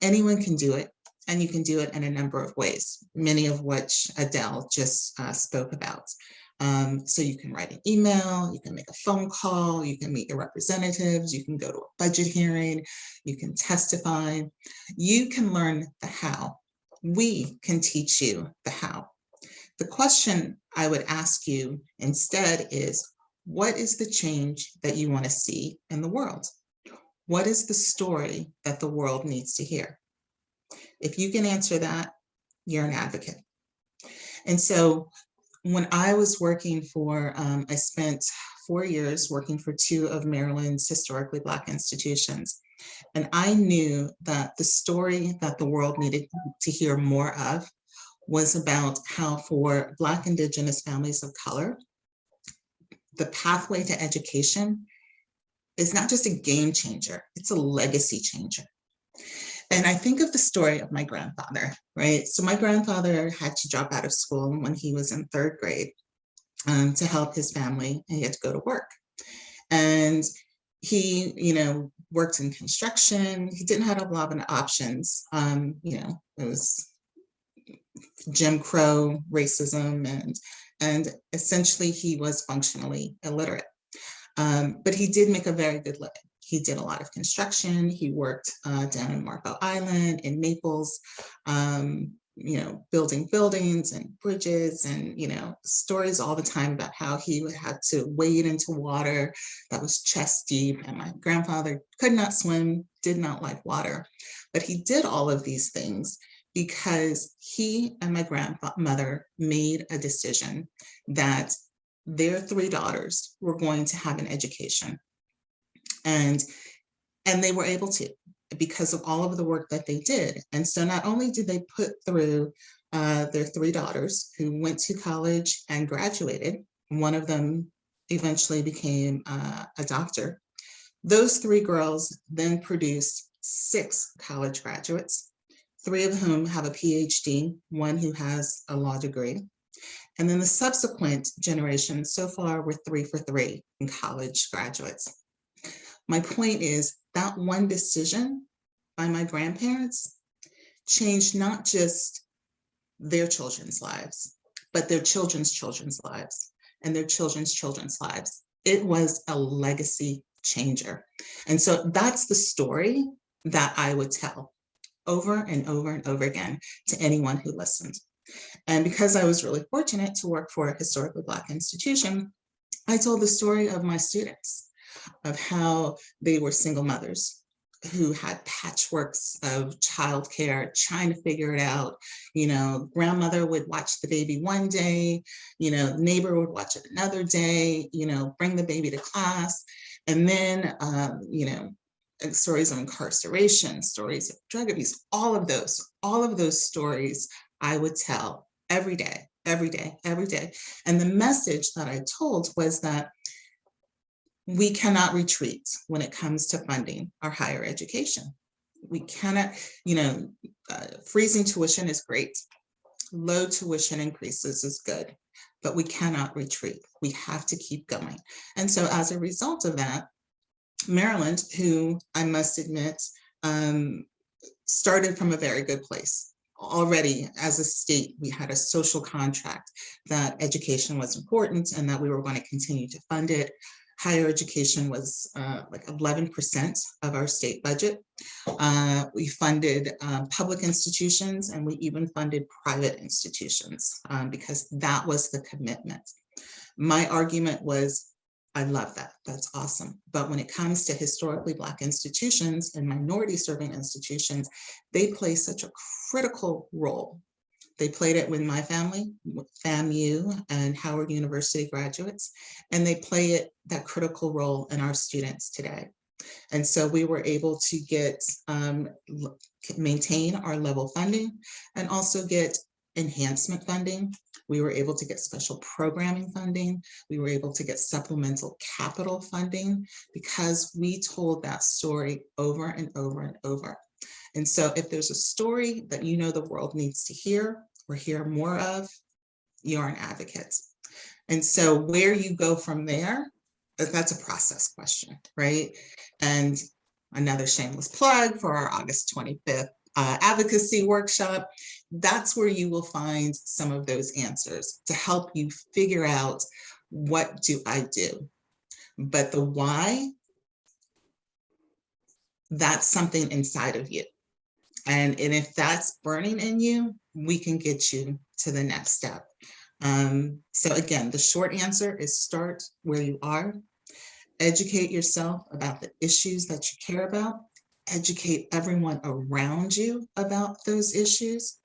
anyone can do it, and you can do it in a number of ways, many of which Adele just spoke about. So you can write an email, you can make a phone call, you can meet your representatives, you can go to a budget hearing, you can testify, you can learn the how. We can teach you the how. The question I would ask you instead is, what is the change that you want to see in the world? What is the story that the world needs to hear? If you can answer that, you're an advocate. And so when I was working I spent 4 years working for 2 of Maryland's historically Black institutions. And I knew that the story that the world needed to hear more of was about how for Black, Indigenous families of color, the pathway to education is not just a game changer, it's a legacy changer. And I think of the story of my grandfather, right? So my grandfather had to drop out of school when he was in 3rd grade to help his family, and he had to go to work. And he, worked in construction. He didn't have a lot of options. It was Jim Crow, racism, and essentially he was functionally illiterate. But he did make a very good living. He did a lot of construction. He worked down in Marco Island, in Naples, building buildings and bridges, and, stories all the time about how he would have to wade into water that was chest deep. And my grandfather could not swim, did not like water, but he did all of these things because he and my grandmother made a decision that their 3 daughters were going to have an education. And they were able to, because of all of the work that they did. And so not only did they put through their 3 daughters who went to college and graduated, one of them eventually became a doctor. Those 3 girls then produced 6 college graduates, 3 of whom have a PhD, 1 who has a law degree. And then the subsequent generation, so far we're 3 for 3 in college graduates. My point is that one decision by my grandparents changed not just their children's lives, but their children's lives and their children's lives. It was a legacy changer. And so that's the story that I would tell over and over and over again to anyone who listened. And because I was really fortunate to work for a historically Black institution, I told the story of my students, of how they were single mothers who had patchworks of childcare, trying to figure it out. Grandmother would watch the baby one day, neighbor would watch it another day, bring the baby to class. And then, stories of incarceration, stories of drug abuse, all of those stories I would tell every day. And the message that I told was that we cannot retreat when it comes to funding our higher education. We cannot, freezing tuition is great. Low tuition increases is good, but we cannot retreat. We have to keep going. And so as a result of that, Maryland, who I must admit, started from a very good place. Already as a state, we had a social contract that education was important and that we were going to continue to fund it. Higher education was like 11% of our state budget. We funded public institutions, and we even funded private institutions because that was the commitment. My argument was, I love that, that's awesome. But when it comes to historically Black institutions and minority serving institutions, they play such a critical role. They played it with my family, FAMU and Howard University graduates, and they play that critical role in our students today. And so we were able to get, maintain our level funding and also get enhancement funding. We were able to get special programming funding. We were able to get supplemental capital funding because we told that story over and over and over. And so if there's a story that you know the world needs to hear or hear more of, you're an advocate. And so where you go from there, that's a process question, right? And another shameless plug for our August 25th advocacy workshop, that's where you will find some of those answers to help you figure out, what do I do? But the why, that's something inside of you. And if that's burning in you, we can get you to the next step. So again, the short answer is start where you are. Educate yourself about the issues that you care about. Educate everyone around you about those issues.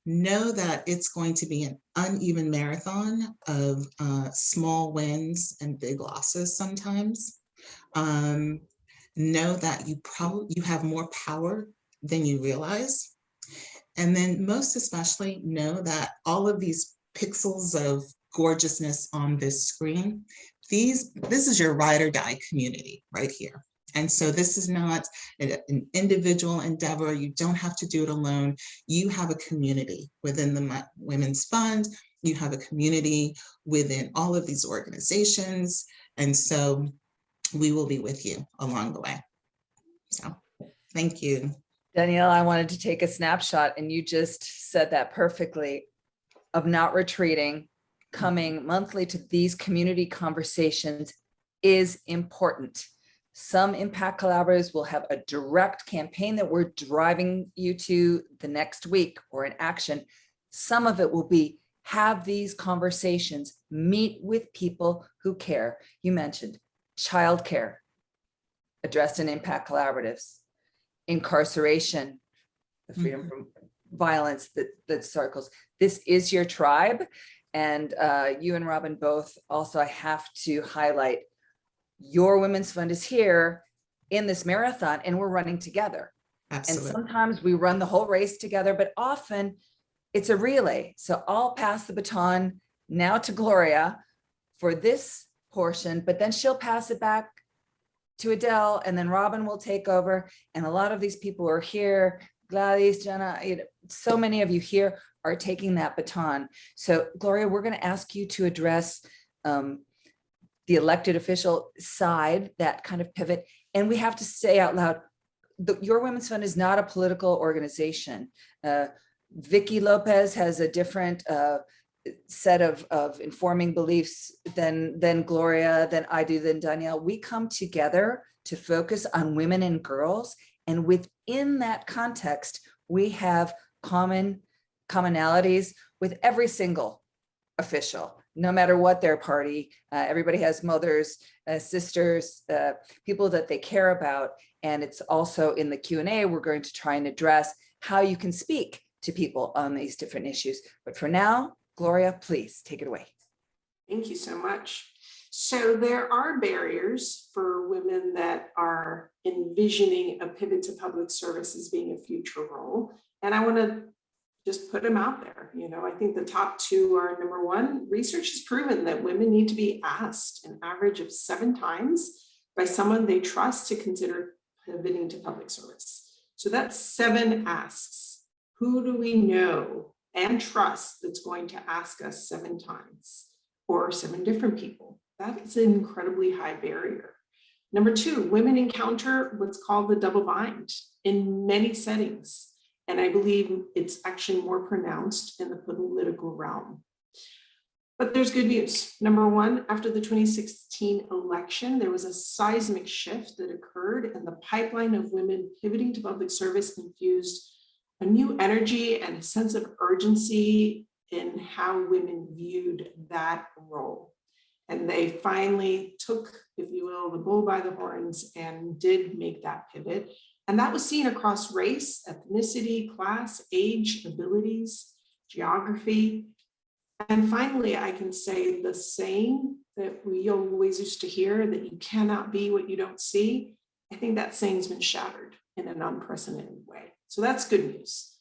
Know that it's going to be an uneven marathon of small wins and big losses sometimes. Know that you have more power than you realize. And then most especially know that all of these pixels of gorgeousness on this screen, this is your ride or die community right here. And so this is not an individual endeavor. You don't have to do it alone. You have a community within the Women's Fund. You have a community within all of these organizations. And so we will be with you along the way. So thank you. Danielle, I wanted to take a snapshot, and you just said that perfectly, of not retreating. Coming monthly to these community conversations is important. Some impact collaborators will have a direct campaign that we're driving you to the next week or an action. Some of it will be have these conversations, meet with people who care. You mentioned childcare addressed in impact collaboratives, incarceration, the freedom from violence that circles. This is your tribe. And you and Robin both also, I have to highlight, your Women's Fund is here in this marathon and we're running together. Absolutely. And sometimes we run the whole race together, but often it's a relay. So I'll pass the baton now to Gloria for this portion, but then she'll pass it back to Adele, and then Robin will take over. And a lot of these people are here, Gladys, Jenna, so many of you here are taking that baton. So Gloria, we're going to ask you to address the elected official side, that kind of pivot. And we have to say out loud, your Women's Fund is not a political organization. Vicky Lopez has a different set of informing beliefs than Gloria, than I do, than Danielle. We come together to focus on women and girls. And within that context, we have commonalities with every single official, no matter what their party. Everybody has mothers, sisters, people that they care about. And it's also in the Q&A, we're going to try and address how you can speak to people on these different issues. But for now, Gloria, please take it away. Thank you so much. So there are barriers for women that are envisioning a pivot to public service as being a future role. And I want to just put them out there. I think the top two are, number one, research has proven that women need to be asked an average of 7 times by someone they trust to consider pivoting to public service. So that's 7 asks. Who do we know and trust that's going to ask us 7 times, or 7 different people? That is an incredibly high barrier. Number 2, women encounter what's called the double bind in many settings. And I believe it's actually more pronounced in the political realm. But there's good news. Number one, after the 2016 election, there was a seismic shift that occurred, and the pipeline of women pivoting to public service infused a new energy and a sense of urgency in how women viewed that role. And they finally took, if you will, the bull by the horns and did make that pivot. And that was seen across race, ethnicity, class, age, abilities, geography. And finally, I can say the saying that we always used to hear, that you cannot be what you don't see. I think that saying's been shattered in an unprecedented way. So that's good news.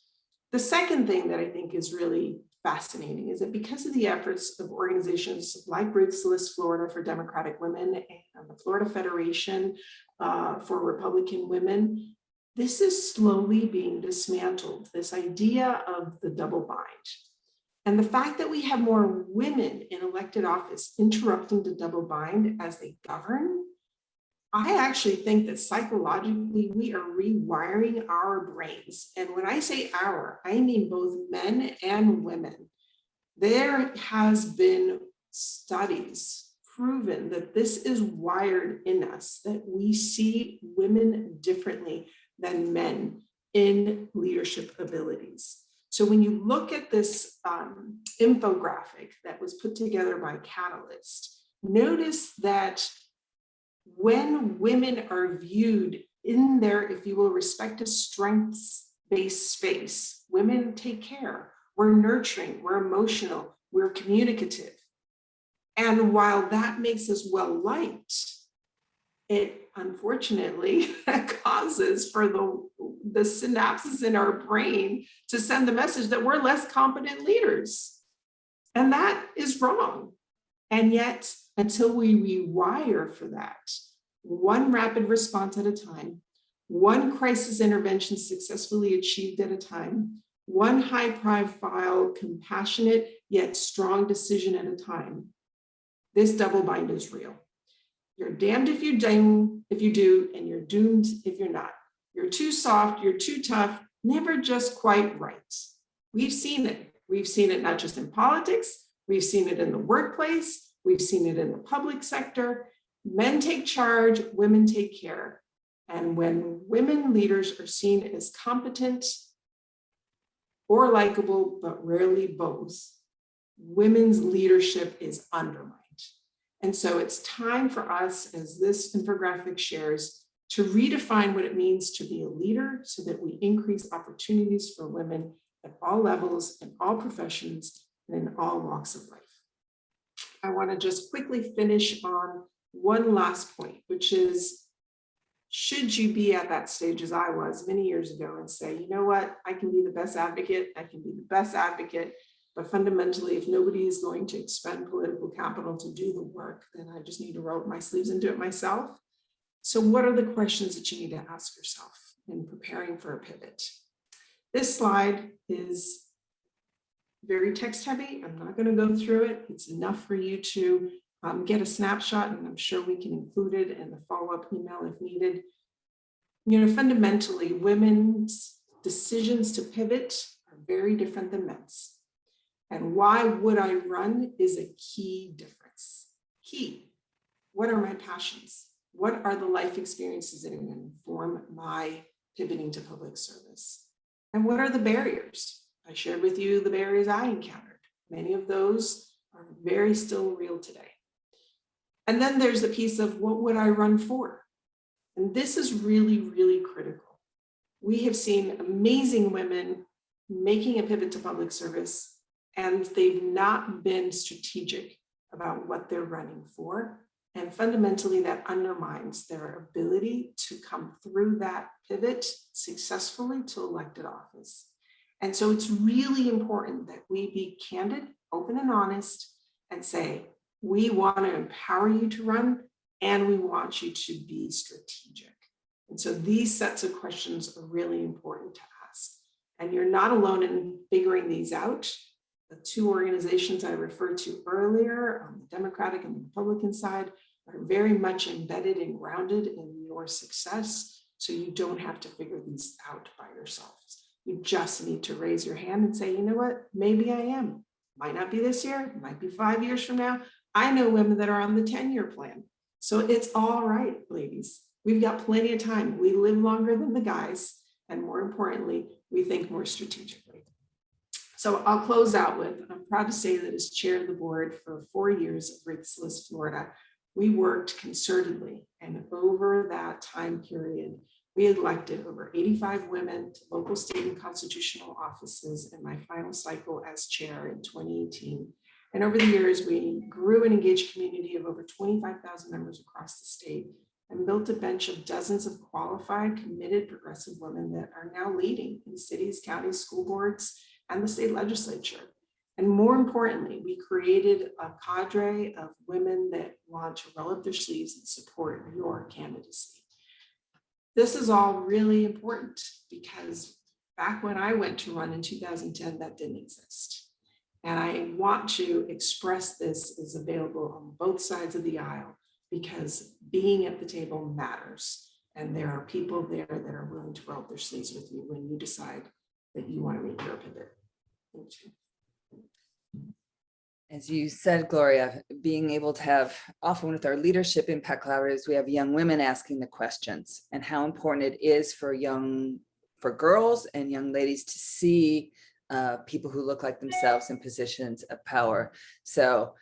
The second thing that I think is really fascinating is that because of the efforts of organizations like Ruthless Florida for Democratic Women and the Florida Federation for Republican Women, this is slowly being dismantled, this idea of the double bind. And the fact that we have more women in elected office interrupting the double bind as they govern, I actually think that psychologically we are rewiring our brains. And when I say our, I mean both men and women. There has been studies proven that this is wired in us, that we see women differently than men in leadership abilities. So when you look at this infographic that was put together by Catalyst, notice that when women are viewed in their, if you will, respective strengths-based space, women take care. We're nurturing, we're emotional, we're communicative. And while that makes us well-liked, it unfortunately causes for the synapses in our brain to send the message that we're less competent leaders. And that is wrong. And yet, until we rewire for that, one rapid response at a time, one crisis intervention successfully achieved at a time, one high-profile, compassionate, yet strong decision at a time, this double bind is real. You're damned if you do, and you're doomed if you're not. You're too soft, you're too tough, never just quite right. We've seen it. We've seen it not just in politics, we've seen it in the workplace, we've seen it in the public sector. Men take charge, women take care. And when women leaders are seen as competent or likable, but rarely both, women's leadership is undermined. And so it's time for us, as this infographic shares, to redefine what it means to be a leader so that we increase opportunities for women at all levels, in all professions, and in all walks of life. I want to just quickly finish on one last point, which is, should you be at that stage as I was many years ago and say, you know what, I can be the best advocate, but fundamentally, if nobody is going to expend political capital to do the work, then I just need to roll up my sleeves and do it myself. So what are the questions that you need to ask yourself in preparing for a pivot? This slide is very text heavy. I'm not going to go through it. It's enough for you to get a snapshot, and I'm sure we can include it in the follow-up email if needed. You know, fundamentally, women's decisions to pivot are very different than men's. And why would I run is a key difference. Key. What are my passions? What are the life experiences that are going to inform my pivoting to public service? And what are the barriers? I shared with you the barriers I encountered. Many of those are very still real today. And then there's the piece of what would I run for? And this is really, really critical. We have seen amazing women making a pivot to public service, and they've not been strategic about what they're running for. And fundamentally, that undermines their ability to come through that pivot successfully to elected office. And so it's really important that we be candid, open, and honest and say, we want to empower you to run, and we want you to be strategic. And so these sets of questions are really important to ask. And you're not alone in figuring these out. The two organizations I referred to earlier on the Democratic and the Republican side are very much embedded and grounded in your success. So you don't have to figure these out by yourselves. You just need to raise your hand and say, you know what, maybe I am Might not be this year, might be 5 years from now. I know women that are on the 10-year plan. So it's all right, ladies. We've got plenty of time. We live longer than the guys. And more importantly, we think more strategically. So I'll close out with, I'm proud to say that as chair of the board for 4 years at Riggslis, Florida, we worked concertedly. And over that time period, we elected over 85 women to local, state, and constitutional offices in my final cycle as chair in 2018. And over the years, we grew an engaged community of over 25,000 members across the state and built a bench of dozens of qualified, committed, progressive women that are now leading in cities, counties, school boards, and the state legislature. And more importantly, we created a cadre of women that want to roll up their sleeves and support your candidacy. This is all really important because back when I went to run in 2010, that didn't exist. And I want to express this is available on both sides of the aisle because being at the table matters. And there are people there that are willing to roll up their sleeves with you when you decide that you want to make your pivot. Thank you. As you said, Gloria, being able to have, often with our leadership impact collaboratives, we have young women asking the questions and how important it is for girls and young ladies to see people who look like themselves in positions of power. So,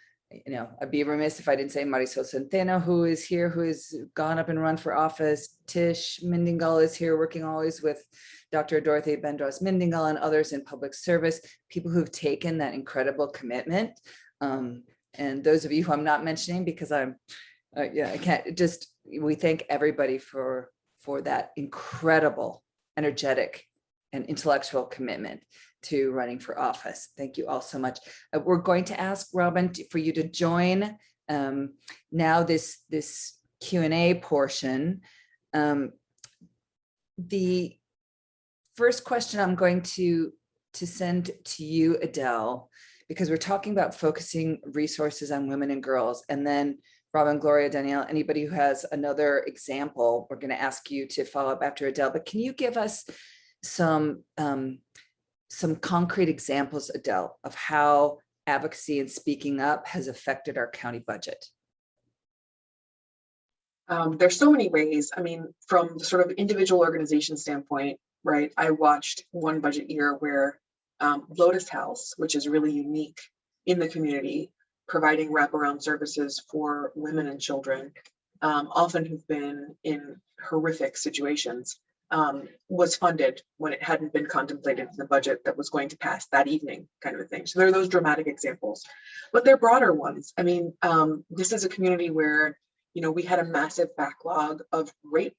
you know, I'd be remiss if I didn't say Marisol Centeno, who is here, who has gone up and run for office. Tish Mindingal is here working always with Dr. Dorothy Bendros Mindingal and others in public service, people who've taken that incredible commitment. And those of you who I'm not mentioning because I can't just, we thank everybody for that incredible, energetic and intellectual commitment to running for office. Thank you all so much. We're going to ask Robin for you to join now this Q&A portion. The first question I'm going to send to you, Adele, because we're talking about focusing resources on women and girls. And then Robin, Gloria, Danielle, anybody who has another example, we're going to ask you to follow up after Adele. But can you give us some concrete examples, Adele, of how advocacy and speaking up has affected our county budget? There's so many ways. I mean, from the sort of individual organization standpoint, right? I watched one budget year where Lotus House, which is really unique in the community, providing wraparound services for women and children, often who've been in horrific situations, was funded when it hadn't been contemplated in the budget that was going to pass that evening, kind of a thing. So there are those dramatic examples, but they're broader ones. I mean, this is a community where, you know, we had a massive backlog of rape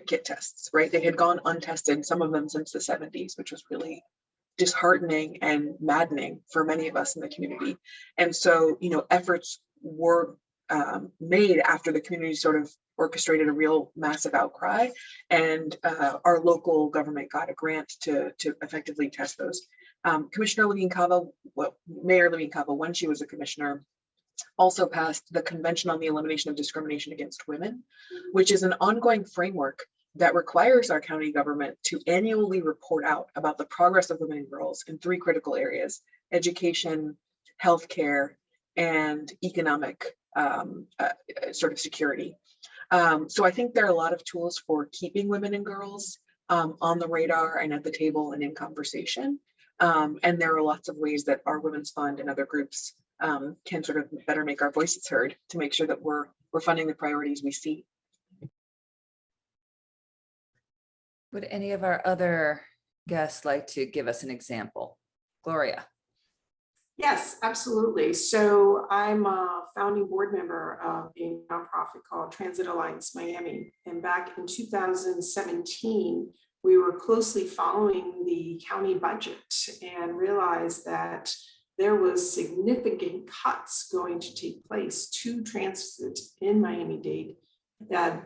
kit tests, right? They had gone untested, some of them since the 70s, which was really disheartening and maddening for many of us in the community. And so, you know, efforts were made after the community sort of orchestrated a real massive outcry, and our local government got a grant to effectively test those. Commissioner Levine Cava, Mayor Levine Cava, when she was a commissioner, also passed the Convention on the Elimination of Discrimination Against Women, which is an ongoing framework that requires our county government to annually report out about the progress of women and girls in 3 critical areas: education, healthcare, and economic sort of security. So I think there are a lot of tools for keeping women and girls on the radar and at the table and in conversation. And there are lots of ways that our Women's Fund and other groups can sort of better make our voices heard to make sure that we're funding the priorities we see. Would any of our other guests like to give us an example? Gloria. Yes, absolutely. So I'm a founding board member of a nonprofit called Transit Alliance Miami. And back in 2017, we were closely following the county budget and realized that there was significant cuts going to take place to transit in Miami-Dade that,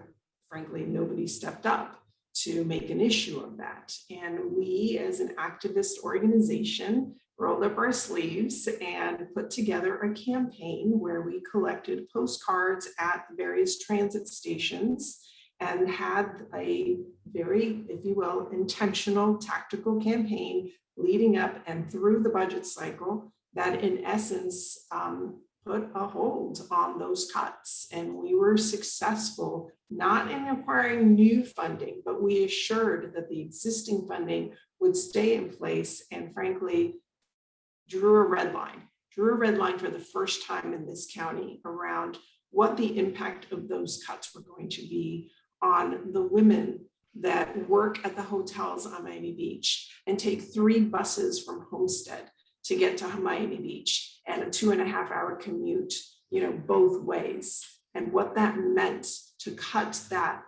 frankly, nobody stepped up to make an issue of that. And we, as an activist organization, rolled up our sleeves and put together a campaign where we collected postcards at various transit stations and had a very, if you will, intentional tactical campaign leading up and through the budget cycle that in essence put a hold on those cuts. And we were successful, not in acquiring new funding, but we assured that the existing funding would stay in place, and frankly, drew a red line for the first time in this county around what the impact of those cuts were going to be on the women that work at the hotels on Miami Beach and take 3 buses from Homestead to get to Miami Beach and a 2.5-hour commute, both ways, and what that meant to cut that,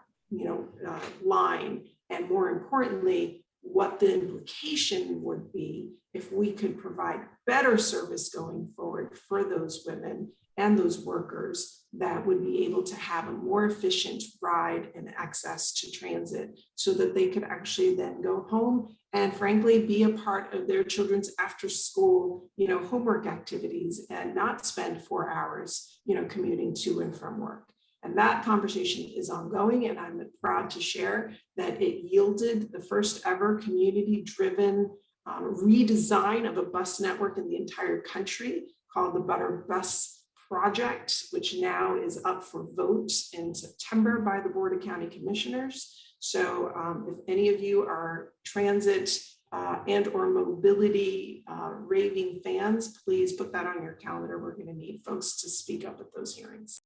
line, and more importantly, what the implication would be if we could provide better service going forward for those women and those workers that would be able to have a more efficient ride and access to transit so that they could actually then go home and frankly be a part of their children's after school, homework activities and not spend 4 hours, commuting to and from work. And that conversation is ongoing, and I'm proud to share that it yielded the first ever community-driven redesign of a bus network in the entire country called the Better Bus Project, which now is up for vote in September by the Board of County Commissioners. So if any of you are transit and or mobility raving fans, please put that on your calendar. We're going to need folks to speak up at those hearings.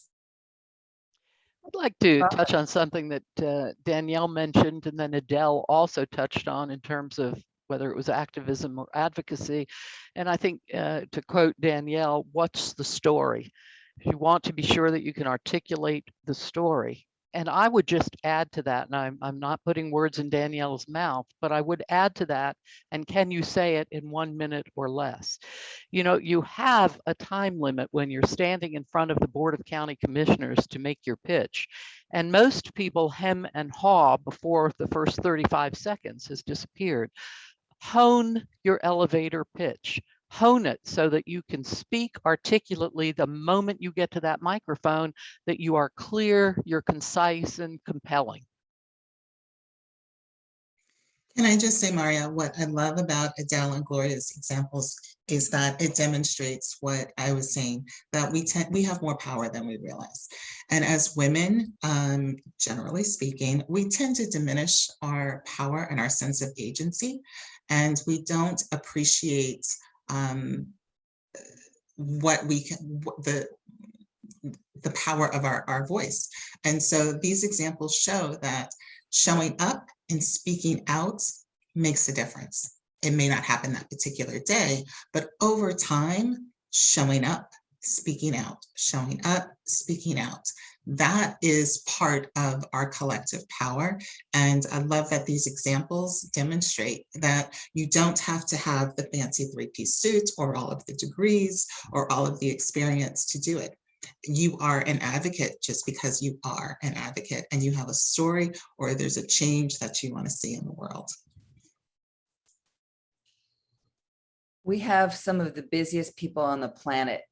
I'd like to touch on something that Danielle mentioned and then Adele also touched on in terms of whether it was activism or advocacy. And I think to quote Danielle, what's the story? You want to be sure that you can articulate the story. And I would just add to that, and I'm not putting words in Danielle's mouth, but I would add to that, and can you say it in 1 minute or less? You have a time limit when you're standing in front of the Board of County Commissioners to make your pitch. And most people hem and haw before the first 35 seconds has disappeared. Hone your elevator pitch. Hone it so that you can speak articulately the moment you get to that microphone, that you are clear, you're concise and compelling. Can I just say, Maria, what I love about Adele and Gloria's examples is that it demonstrates what I was saying, that we have more power than we realize. And as women, generally speaking, we tend to diminish our power and our sense of agency, and we don't appreciate what we can, the power of our voice. And so these examples show that showing up and speaking out makes a difference. It may not happen that particular day, but over time, showing up, speaking out, showing up, speaking out. That is part of our collective power. And I love that these examples demonstrate that you don't have to have the fancy 3-piece suit or all of the degrees or all of the experience to do it. You are an advocate just because you are an advocate and you have a story or there's a change that you want to see in the world. We have some of the busiest people on the planet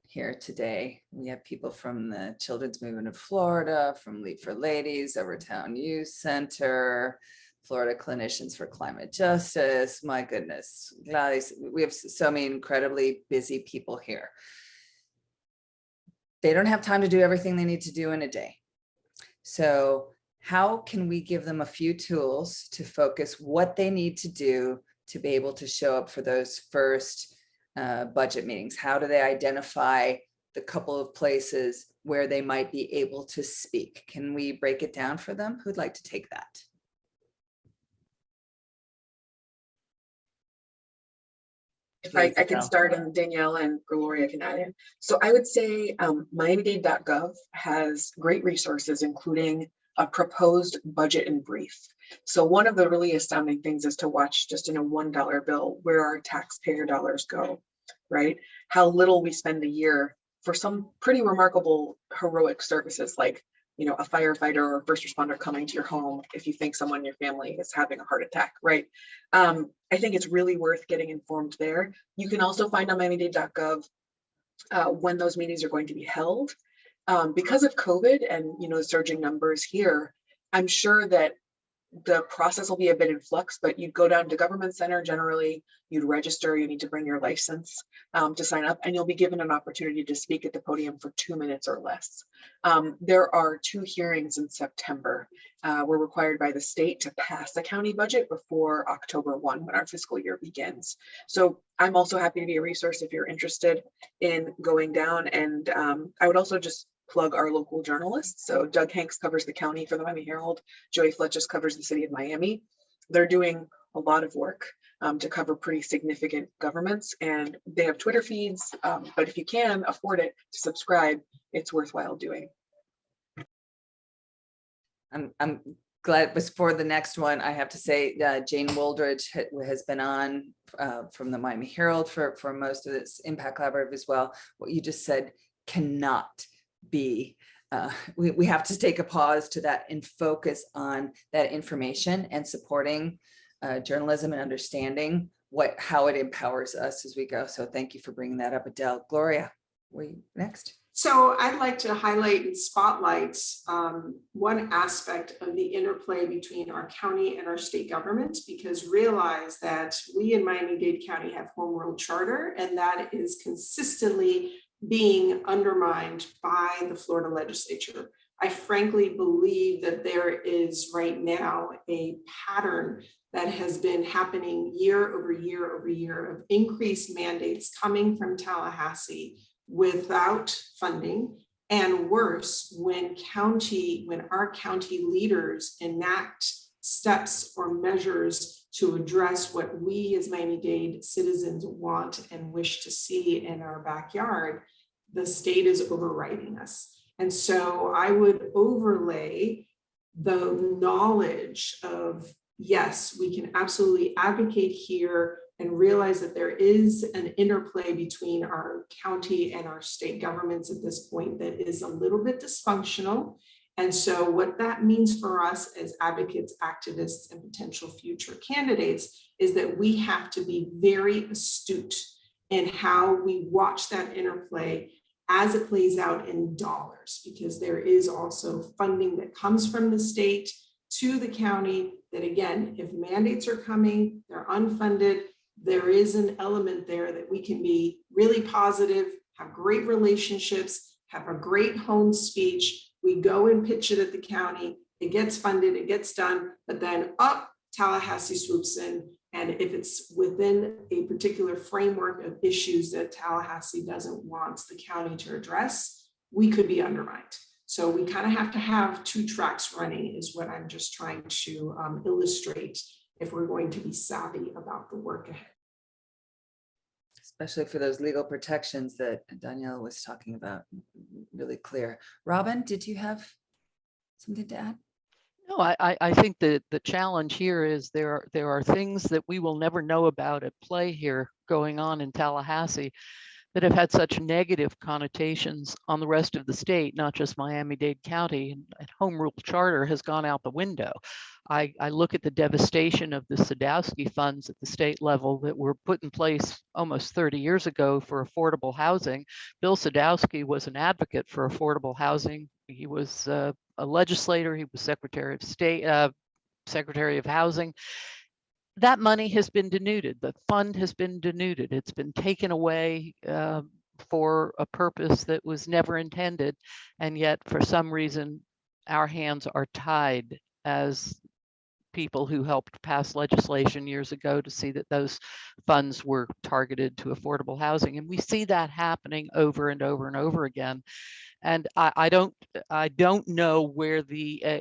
here today. We have people from the Children's Movement of Florida, from Leap for Ladies, Overtown Youth Center, Florida Clinicians for Climate Justice. My goodness, Gladys, we have so many incredibly busy people here. They don't have time to do everything they need to do in a day. So how can we give them a few tools to focus what they need to do to be able to show up for those first budget meetings? How do they identify the couple of places where they might be able to speak? Can we break it down for them? Who'd like to take that? If I can start, and Danielle and Gloria can add in. So I would say Miami-Dade.gov has great resources, including a proposed budget in brief. So one of the really astounding things is to watch just in a $1 bill where our taxpayer dollars go, right? How little we spend a year for some pretty remarkable heroic services like, a firefighter or a first responder coming to your home if you think someone in your family is having a heart attack, right? I think it's really worth getting informed there. You can also find on Miami-Dade.gov when those meetings are going to be held. Because of COVID and the surging numbers here, I'm sure that The process will be a bit in flux, but you'd go down to Government Center. Generally, you'd register. You need to bring your license to sign up, and you'll be given an opportunity to speak at the podium for 2 minutes or less. There are 2 hearings in September. We're required by the state to pass the county budget before October 1, when our fiscal year begins. So I'm also happy to be a resource if you're interested in going down. And I would also just plug our local journalists. So Doug Hanks covers the county for the Miami Herald. Joey Fletcher covers the city of Miami. They're doing a lot of work to cover pretty significant governments, and they have Twitter feeds. But if you can afford it to subscribe, it's worthwhile doing. I'm glad before the next one, I have to say Jane Woldridge has been on from the Miami Herald for most of this Impact Collaborative as well. What you just said cannot be, we have to take a pause to that and focus on that information and supporting journalism and understanding how it empowers us as we go. So thank you for bringing that up, Adele. Gloria, next. So I'd like to highlight and spotlight one aspect of the interplay between our county and our state governments, because realize that we in Miami-Dade County have home rule charter, and that is consistently being undermined by the Florida legislature. I frankly believe that there is right now a pattern that has been happening year over year over year of increased mandates coming from Tallahassee without funding, and worse, when our county leaders enact steps or measures to address what we as Miami-Dade citizens want and wish to see in our backyard, the state is overriding us. And so I would overlay the knowledge of, yes, we can absolutely advocate here and realize that there is an interplay between our county and our state governments at this point that is a little bit dysfunctional. And so what that means for us as advocates, activists, and potential future candidates is that we have to be very astute in how we watch that interplay as it plays out in dollars, because there is also funding that comes from the state to the county that, again, if mandates are coming, they're unfunded, there is an element there that we can be really positive, have great relationships, have a great home speech. We go and pitch it at the county, it gets funded, it gets done, but then Tallahassee swoops in. And if it's within a particular framework of issues that Tallahassee doesn't want the county to address, we could be undermined. So we kind of have to have 2 tracks running is what I'm just trying to illustrate if we're going to be savvy about the work ahead. Especially for those legal protections that Danielle was talking about, really clear. Robin, did you have something to add? No, I think that the challenge here is there are things that we will never know about at play here going on in Tallahassee that have had such negative connotations on the rest of the state, not just Miami-Dade County. And home rule charter has gone out the window. I look at the devastation of the Sadowski funds at the state level that were put in place almost 30 years ago for affordable housing. Bill Sadowski was an advocate for affordable housing. He was a legislator, he was Secretary of State, Secretary of Housing. That money has been denuded. The fund has been denuded. It's been taken away for a purpose that was never intended. And yet, for some reason, our hands are tied as people who helped pass legislation years ago to see that those funds were targeted to affordable housing. And we see that happening over and over and over again. And I don't know where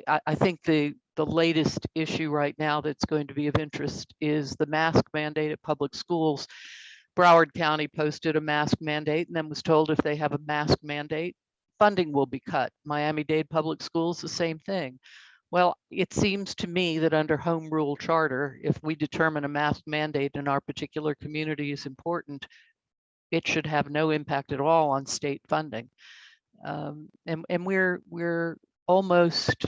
I think the latest issue right now that's going to be of interest is the mask mandate at public schools. Broward County posted a mask mandate and then was told if they have a mask mandate, funding will be cut. Miami-Dade Public Schools, the same thing. Well, it seems to me that under home rule charter, if we determine a mask mandate in our particular community is important, it should have no impact at all on state funding. And we're almost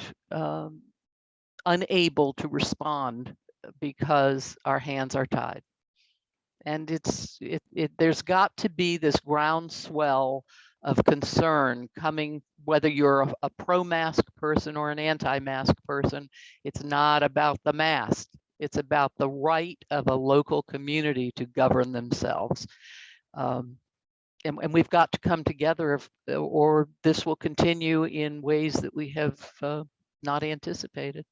unable to respond because our hands are tied. And there's got to be this groundswell of concern coming, whether you're a pro-mask person or an anti-mask person. It's not about the mask. It's about the right of a local community to govern themselves. And we've got to come together, or this will continue in ways that we have not anticipated.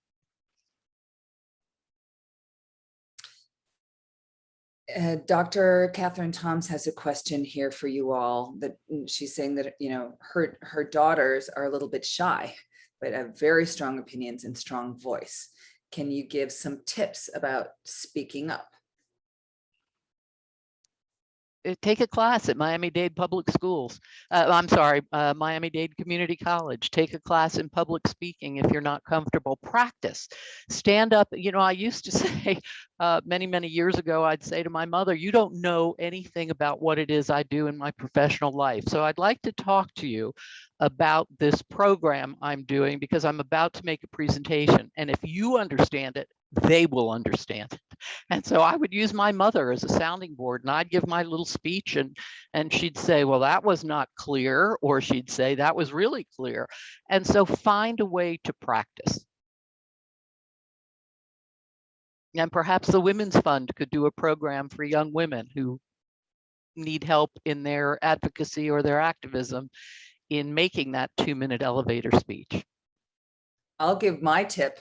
Dr. Catherine Toms has a question here for you all. That she's saying that, you know, her daughters are a little bit shy, but have very strong opinions and strong voice. Can you give some tips about speaking up? Take a class at Miami-Dade Public Schools. I'm sorry, Miami-Dade Community College. Take a class in public speaking if you're not comfortable. Practice. Stand up. You know, I used to say many, many years ago, I'd say to my mother, you don't know anything about what it is I do in my professional life. So I'd like to talk to you about this program I'm doing, because I'm about to make a presentation. And if you understand it, they will understand it. And so I would use my mother as a sounding board, and I'd give my little speech, and she'd say, well, that was not clear, or she'd say that was really clear. And so find a way to practice. And perhaps the Women's Fund could do a program for young women who need help in their advocacy or their activism in making that 2-minute elevator speech. I'll give my tip.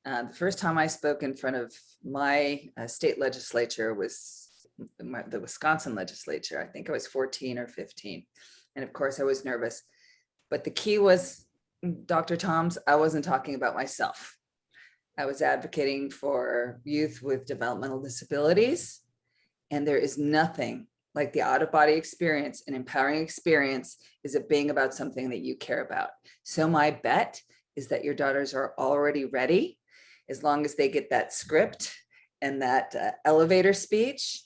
The first time I spoke in front of my state legislature was the Wisconsin legislature. I think I was 14 or 15. And of course I was nervous, but the key was, Dr. Toms, I wasn't talking about myself. I was advocating for youth with developmental disabilities. And there is nothing like the out-of-body experience, an empowering experience, is it being about something that you care about. So my bet is that your daughters are already ready, as long as they get that script and that elevator speech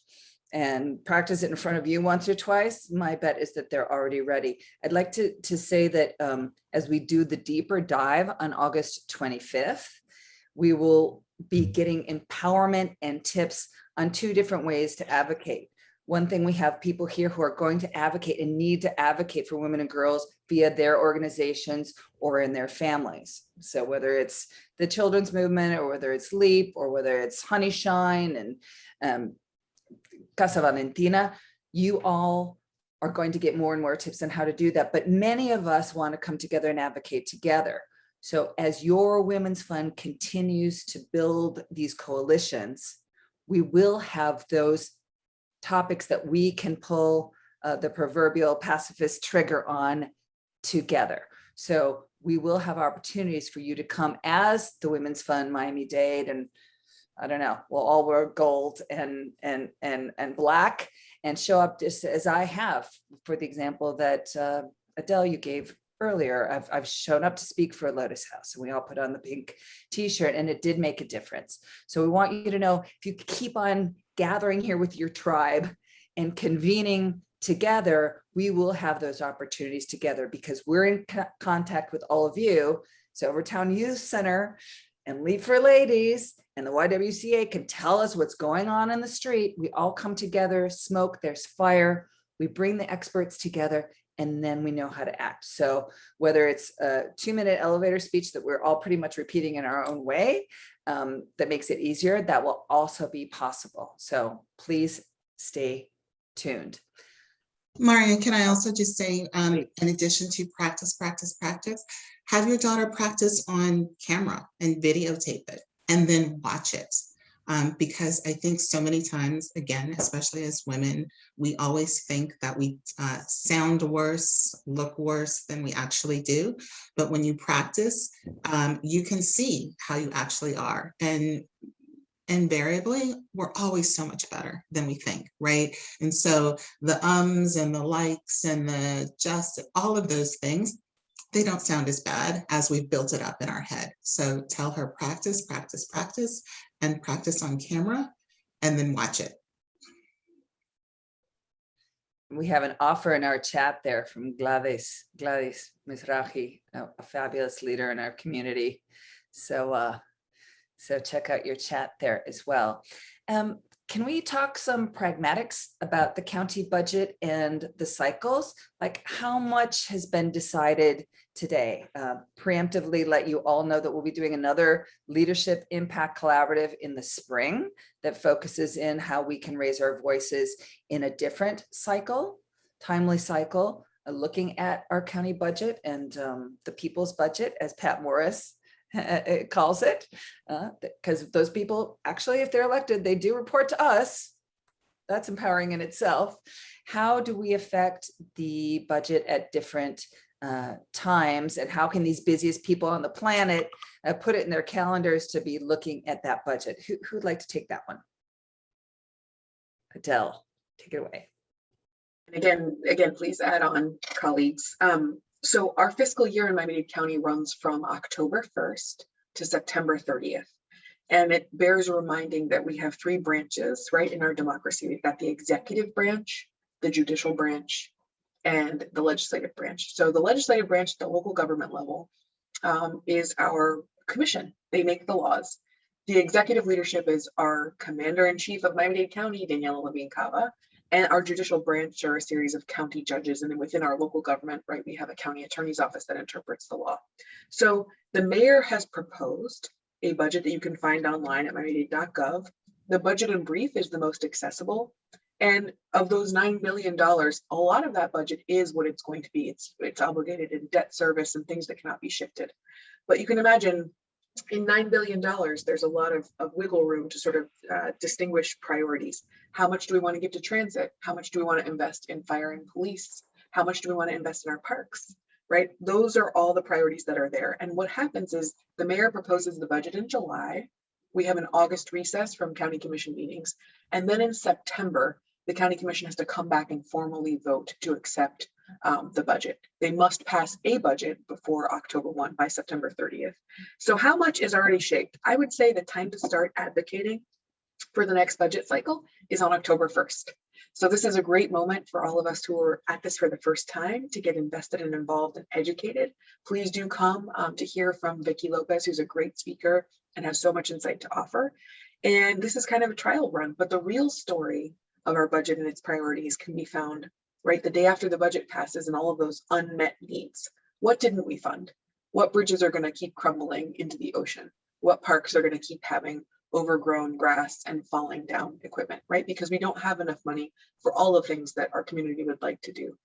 and practice it in front of you once or twice. My bet is that they're already ready. I'd like to say that as we do the deeper dive on August 25th, we will be getting empowerment and tips on 2 different ways to advocate. One thing, we have people here who are going to advocate and need to advocate for women and girls via their organizations or in their families. So whether it's the children's movement, or whether it's LEAP, or whether it's Honey Shine and Casa Valentina, you all are going to get more and more tips on how to do that. But many of us want to come together and advocate together. So as your Women's Fund continues to build these coalitions, we will have those topics that we can pull the proverbial pacifist trigger on together. So we will have opportunities for you to come as the Women's Fund Miami-Dade, and I don't know, we'll all wear gold and black and show up just as I have, for the example that Adele, you gave earlier. I've shown up to speak for Lotus House, and we all put on the pink t-shirt, and it did make a difference. So we want you to know, if you keep on gathering here with your tribe and convening together, we will have those opportunities together, because we're in contact with all of you. So Overtown Youth Center and Leap for Ladies and the YWCA can tell us what's going on in the street. We all come together, smoke, there's fire. We bring the experts together, and then we know how to act. So whether it's a 2-minute elevator speech that we're all pretty much repeating in our own way, that makes it easier, that will also be possible. So please stay tuned. Marian, can I also just say, in addition to practice, have your daughter practice on camera and videotape it, and then watch it. Because I think so many times, again, especially as women, we always think that we sound worse, look worse than we actually do. But when you practice, you can see how you actually are. And invariably, we're always so much better than we think, right? And so the ums and the likes and the just, all of those things, they don't sound as bad as we've built it up in our head. So tell her practice, and practice on camera, and then watch it. We have an offer in our chat there from Gladys Mizrahi, a fabulous leader in our community. So check out your chat there as well. can we talk some pragmatics about the county budget and the cycles? Like how much has been decided today? Preemptively let you all know that we'll be doing another leadership impact collaborative in the spring that focuses in how we can raise our voices in a different cycle, timely cycle, looking at our county budget and the people's budget, as Pat Morris calls it, because those people actually, if they're elected, they do report to us. That's empowering in itself. How do we affect the budget at different times, and how can these busiest people on the planet put it in their calendars to be looking at that budget? Who'd like to take that one? Adele, take it away. And again, please add on, colleagues. So our fiscal year in Miami-Dade County runs from October 1st to September 30th. And it bears reminding that we have three branches, right, in our democracy. We've got the executive branch, the judicial branch, and the legislative branch. So the legislative branch at the local government level is our commission. They make the laws. The executive leadership is our commander-in-chief of Miami-Dade County, Daniela Levine Cava. And our judicial branch are a series of county judges. And then within our local government, right, we have a county attorney's office that interprets the law. So the mayor has proposed a budget that you can find online at miamidade.gov. The budget in brief is the most accessible. And of those $9 billion, a lot of that budget is what it's going to be. It's obligated in debt service and things that cannot be shifted. But you can imagine in $9 billion, there's a lot of wiggle room to sort of distinguish priorities. How much do we want to give to transit? How much do we want to invest in fire and police? How much do we want to invest in our parks? Right? Those are all the priorities that are there. And what happens is the mayor proposes the budget in July. We have an August recess from county commission meetings. And then in September, the county commission has to come back and formally vote to accept the budget. They must pass a budget before October 1 by September 30th. So how much is already shaped? I would say the time to start advocating for the next budget cycle is on October 1st. So this is a great moment for all of us who are at this for the first time to get invested and involved and educated. Please do come to hear from Vicki Lopez, who's a great speaker and has so much insight to offer. And this is kind of a trial run, but the real story of our budget and its priorities can be found right the day after the budget passes and all of those unmet needs. What didn't we fund? What bridges are going to keep crumbling into the ocean? What parks are going to keep having overgrown grass and falling down equipment, right? Because we don't have enough money for all the things that our community would like to do.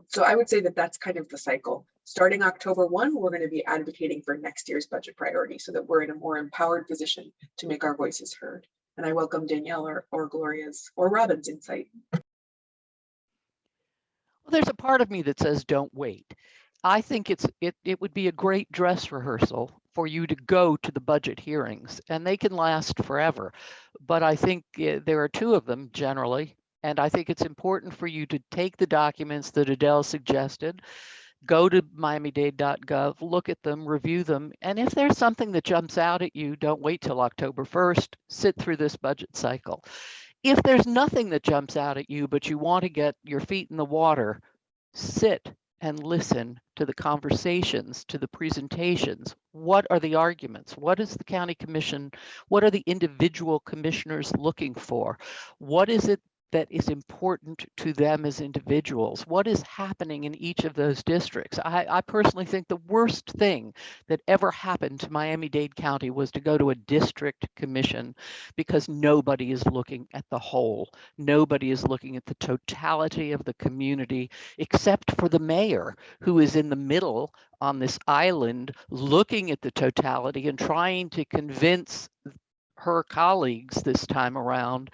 So I would say that that's kind of the cycle. Starting October 1, we're going to be advocating for next year's budget priority so that we're in a more empowered position to make our voices heard. And I welcome Danielle or Gloria's or Robin's insight. Well, there's a part of me that says don't wait. I think it would be a great dress rehearsal for you to go to the budget hearings, and they can last forever. But I think there are two of them generally, and I think it's important for you to take the documents that Adele suggested, go to miamidade.gov, look at them, review them, and if there's something that jumps out at you, don't wait till October 1st, sit through this budget cycle. If there's nothing that jumps out at you, but you want to get your feet in the water, sit and listen to the conversations, to the presentations. What are the arguments? What is the county commission? What are the individual commissioners looking for? What is it that is important to them as individuals? What is happening in each of those districts? I personally think the worst thing that ever happened to Miami-Dade County was to go to a district commission, because nobody is looking at the whole. Nobody is looking at the totality of the community, except for the mayor, who is in the middle on this island looking at the totality and trying to convince her colleagues this time around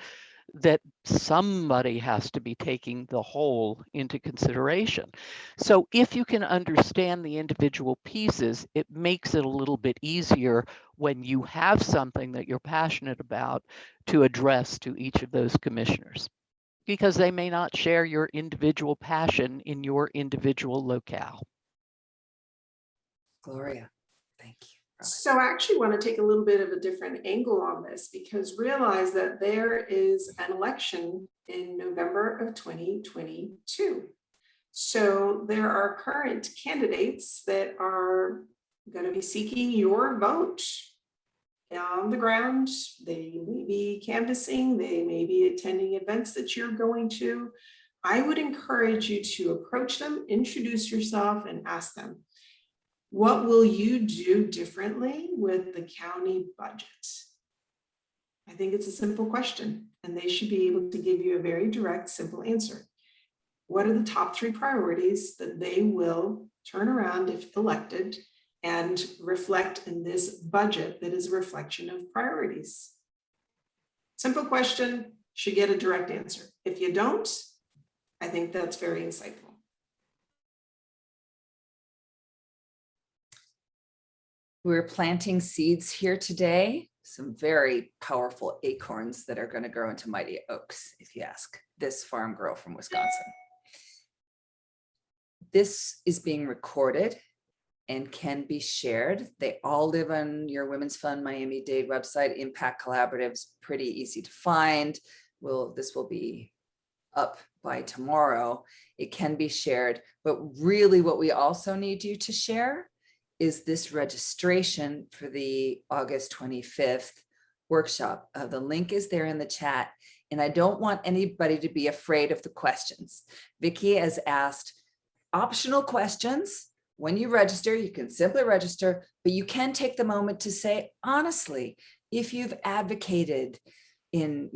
that somebody has to be taking the whole into consideration. So if you can understand the individual pieces, it makes it a little bit easier when you have something that you're passionate about to address to each of those commissioners, because they may not share your individual passion in your individual locale. Gloria, thank you. So I actually want to take a little bit of a different angle on this, because realize that there is an election in November of 2022. So there are current candidates that are going to be seeking your vote. on the ground. They may be canvassing, they may be attending events that you're going to. I would encourage you to approach them, introduce yourself, and ask them, what will you do differently with the county budget? I think it's a simple question, and they should be able to give you a very direct, simple answer. What are the top 3 priorities that they will turn around if elected and reflect in this budget that is a reflection of priorities? Simple question, should get a direct answer. If you don't, I think that's very insightful. We're planting seeds here today, some very powerful acorns that are going to grow into mighty oaks, if you ask this farm girl from Wisconsin. This is being recorded and can be shared. They all live on your Women's Fund Miami-Dade website. Impact Collaborative's pretty easy to find. This will be up by tomorrow. It can be shared, but really what we also need you to share is this registration for the August 25th workshop. The link is there in the chat, and I don't want anybody to be afraid of the questions. Vicki has asked optional questions. When you register, you can simply register, but you can take the moment to say, honestly, if you've advocated in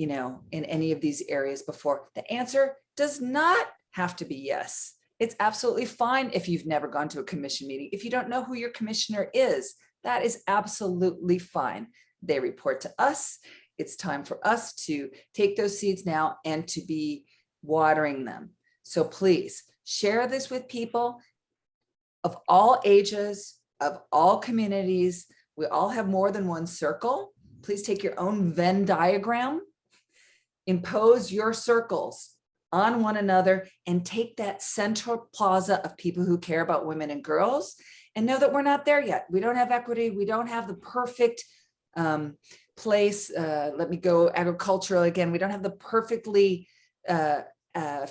any of these areas before, the answer does not have to be yes. It's absolutely fine if you've never gone to a commission meeting. If you don't know who your commissioner is, that is absolutely fine. They report to us. It's time for us to take those seeds now and to be watering them. So please share this with people of all ages, of all communities. We all have more than one circle. Please take your own Venn diagram, impose your circles on one another, and take that central plaza of people who care about women and girls, and know that we're not there yet. We don't have equity. We don't have the perfect place. Let me go agricultural again. We don't have the perfectly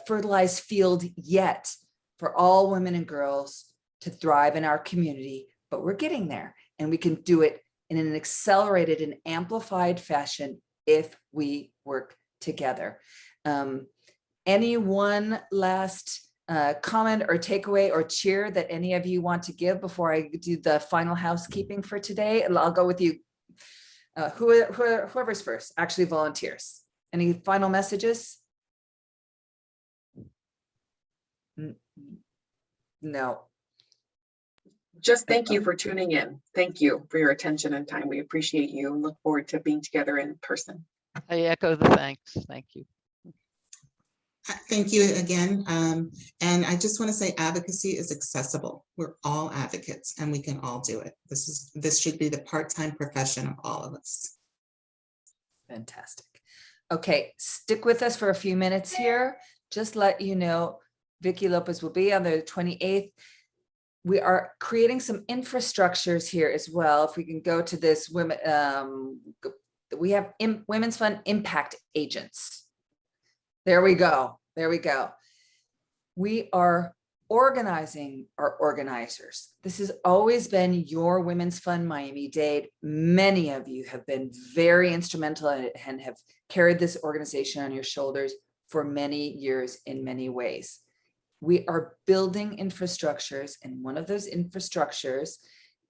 fertilized field yet for all women and girls to thrive in our community, but we're getting there, and we can do it in an accelerated and amplified fashion if we work together. Any one last comment or takeaway or cheer that any of you want to give before I do the final housekeeping for today? I'll go with you. Whoever's first, actually volunteers. Any final messages? No. Just thank you for tuning in. Thank you for your attention and time. We appreciate you and look forward to being together in person. I echo the thanks. Thank you. Thank you again. And I just want to say advocacy is accessible. We're all advocates and we can all do it. This should be the part-time profession of all of us. Fantastic. Okay, stick with us for a few minutes here. Just let you know, Vicki Lopez will be on the 28th. We are creating some infrastructures here as well. If we can go to this, women, we have Women's Fund Impact Agents. There we go. There we go. We are organizing our organizers. This has always been your Women's Fund Miami-Dade. Many of you have been very instrumental and have carried this organization on your shoulders for many years in many ways. We are building infrastructures, and one of those infrastructures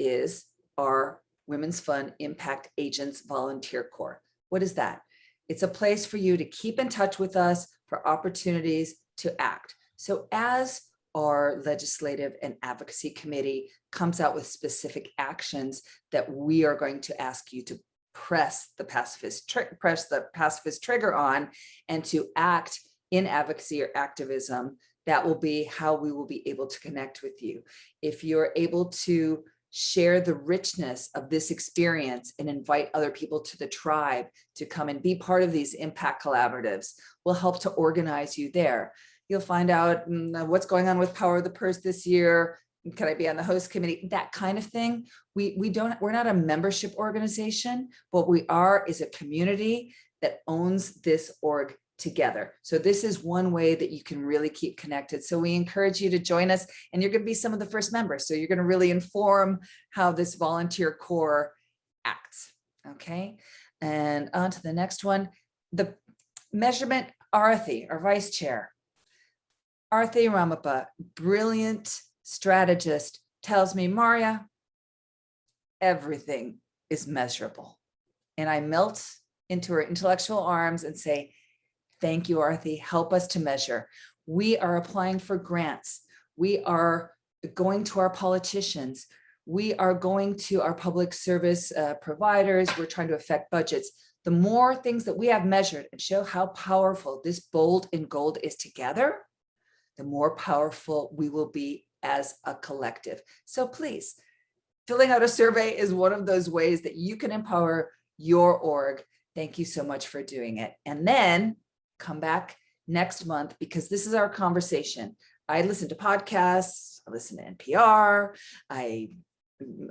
is our Women's Fund Impact Agents Volunteer Corps. What is that? It's a place for you to keep in touch with us for opportunities to act. So as our legislative and advocacy committee comes out with specific actions that we are going to ask you to press the pacifist trigger on and to act in advocacy or activism, that will be how we will be able to connect with you. If you're able to share the richness of this experience and invite other people to the tribe to come and be part of these impact collaboratives, we'll help to organize you there. You'll find out what's going on with Power of the Purse this year. Can I be on the host committee? That kind of thing. We're not a membership organization. What we are is a community that owns this org together. So this is one way that you can really keep connected. So we encourage you to join us, and you're going to be some of the first members. So you're going to really inform how this volunteer corps acts. Okay, and on to the next one. The measurement, Arthi, our vice chair. Arthi Ramappa, brilliant strategist, tells me, Maria, everything is measurable. And I melt into her intellectual arms and say, thank you, Arthi, help us to measure. We are applying for grants. We are going to our politicians. We are going to our public service providers. We're trying to affect budgets. The more things that we have measured and show how powerful this bold in gold is together, the more powerful we will be as a collective. So please, filling out a survey is one of those ways that you can empower your org. Thank you so much for doing it. And then come back next month, because this is our conversation. I listen to podcasts, I listen to NPR, I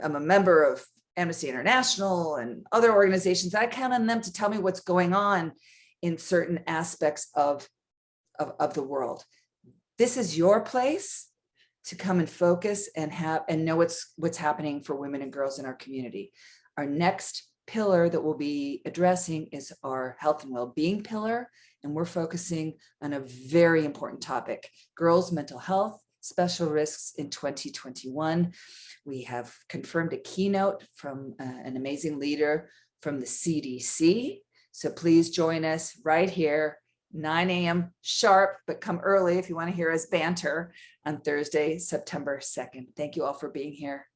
am a member of Amnesty International and other organizations. I count on them to tell me what's going on in certain aspects of the world. This is your place to come and focus and know what's happening for women and girls in our community. Our next pillar that we'll be addressing is our health and well-being pillar, and we're focusing on a very important topic: girls' mental health, special risks in 2021. We have confirmed a keynote from an amazing leader from the CDC. So please join us right here, 9 a.m. sharp, but come early if you want to hear us banter on Thursday, September 2nd. Thank you all for being here.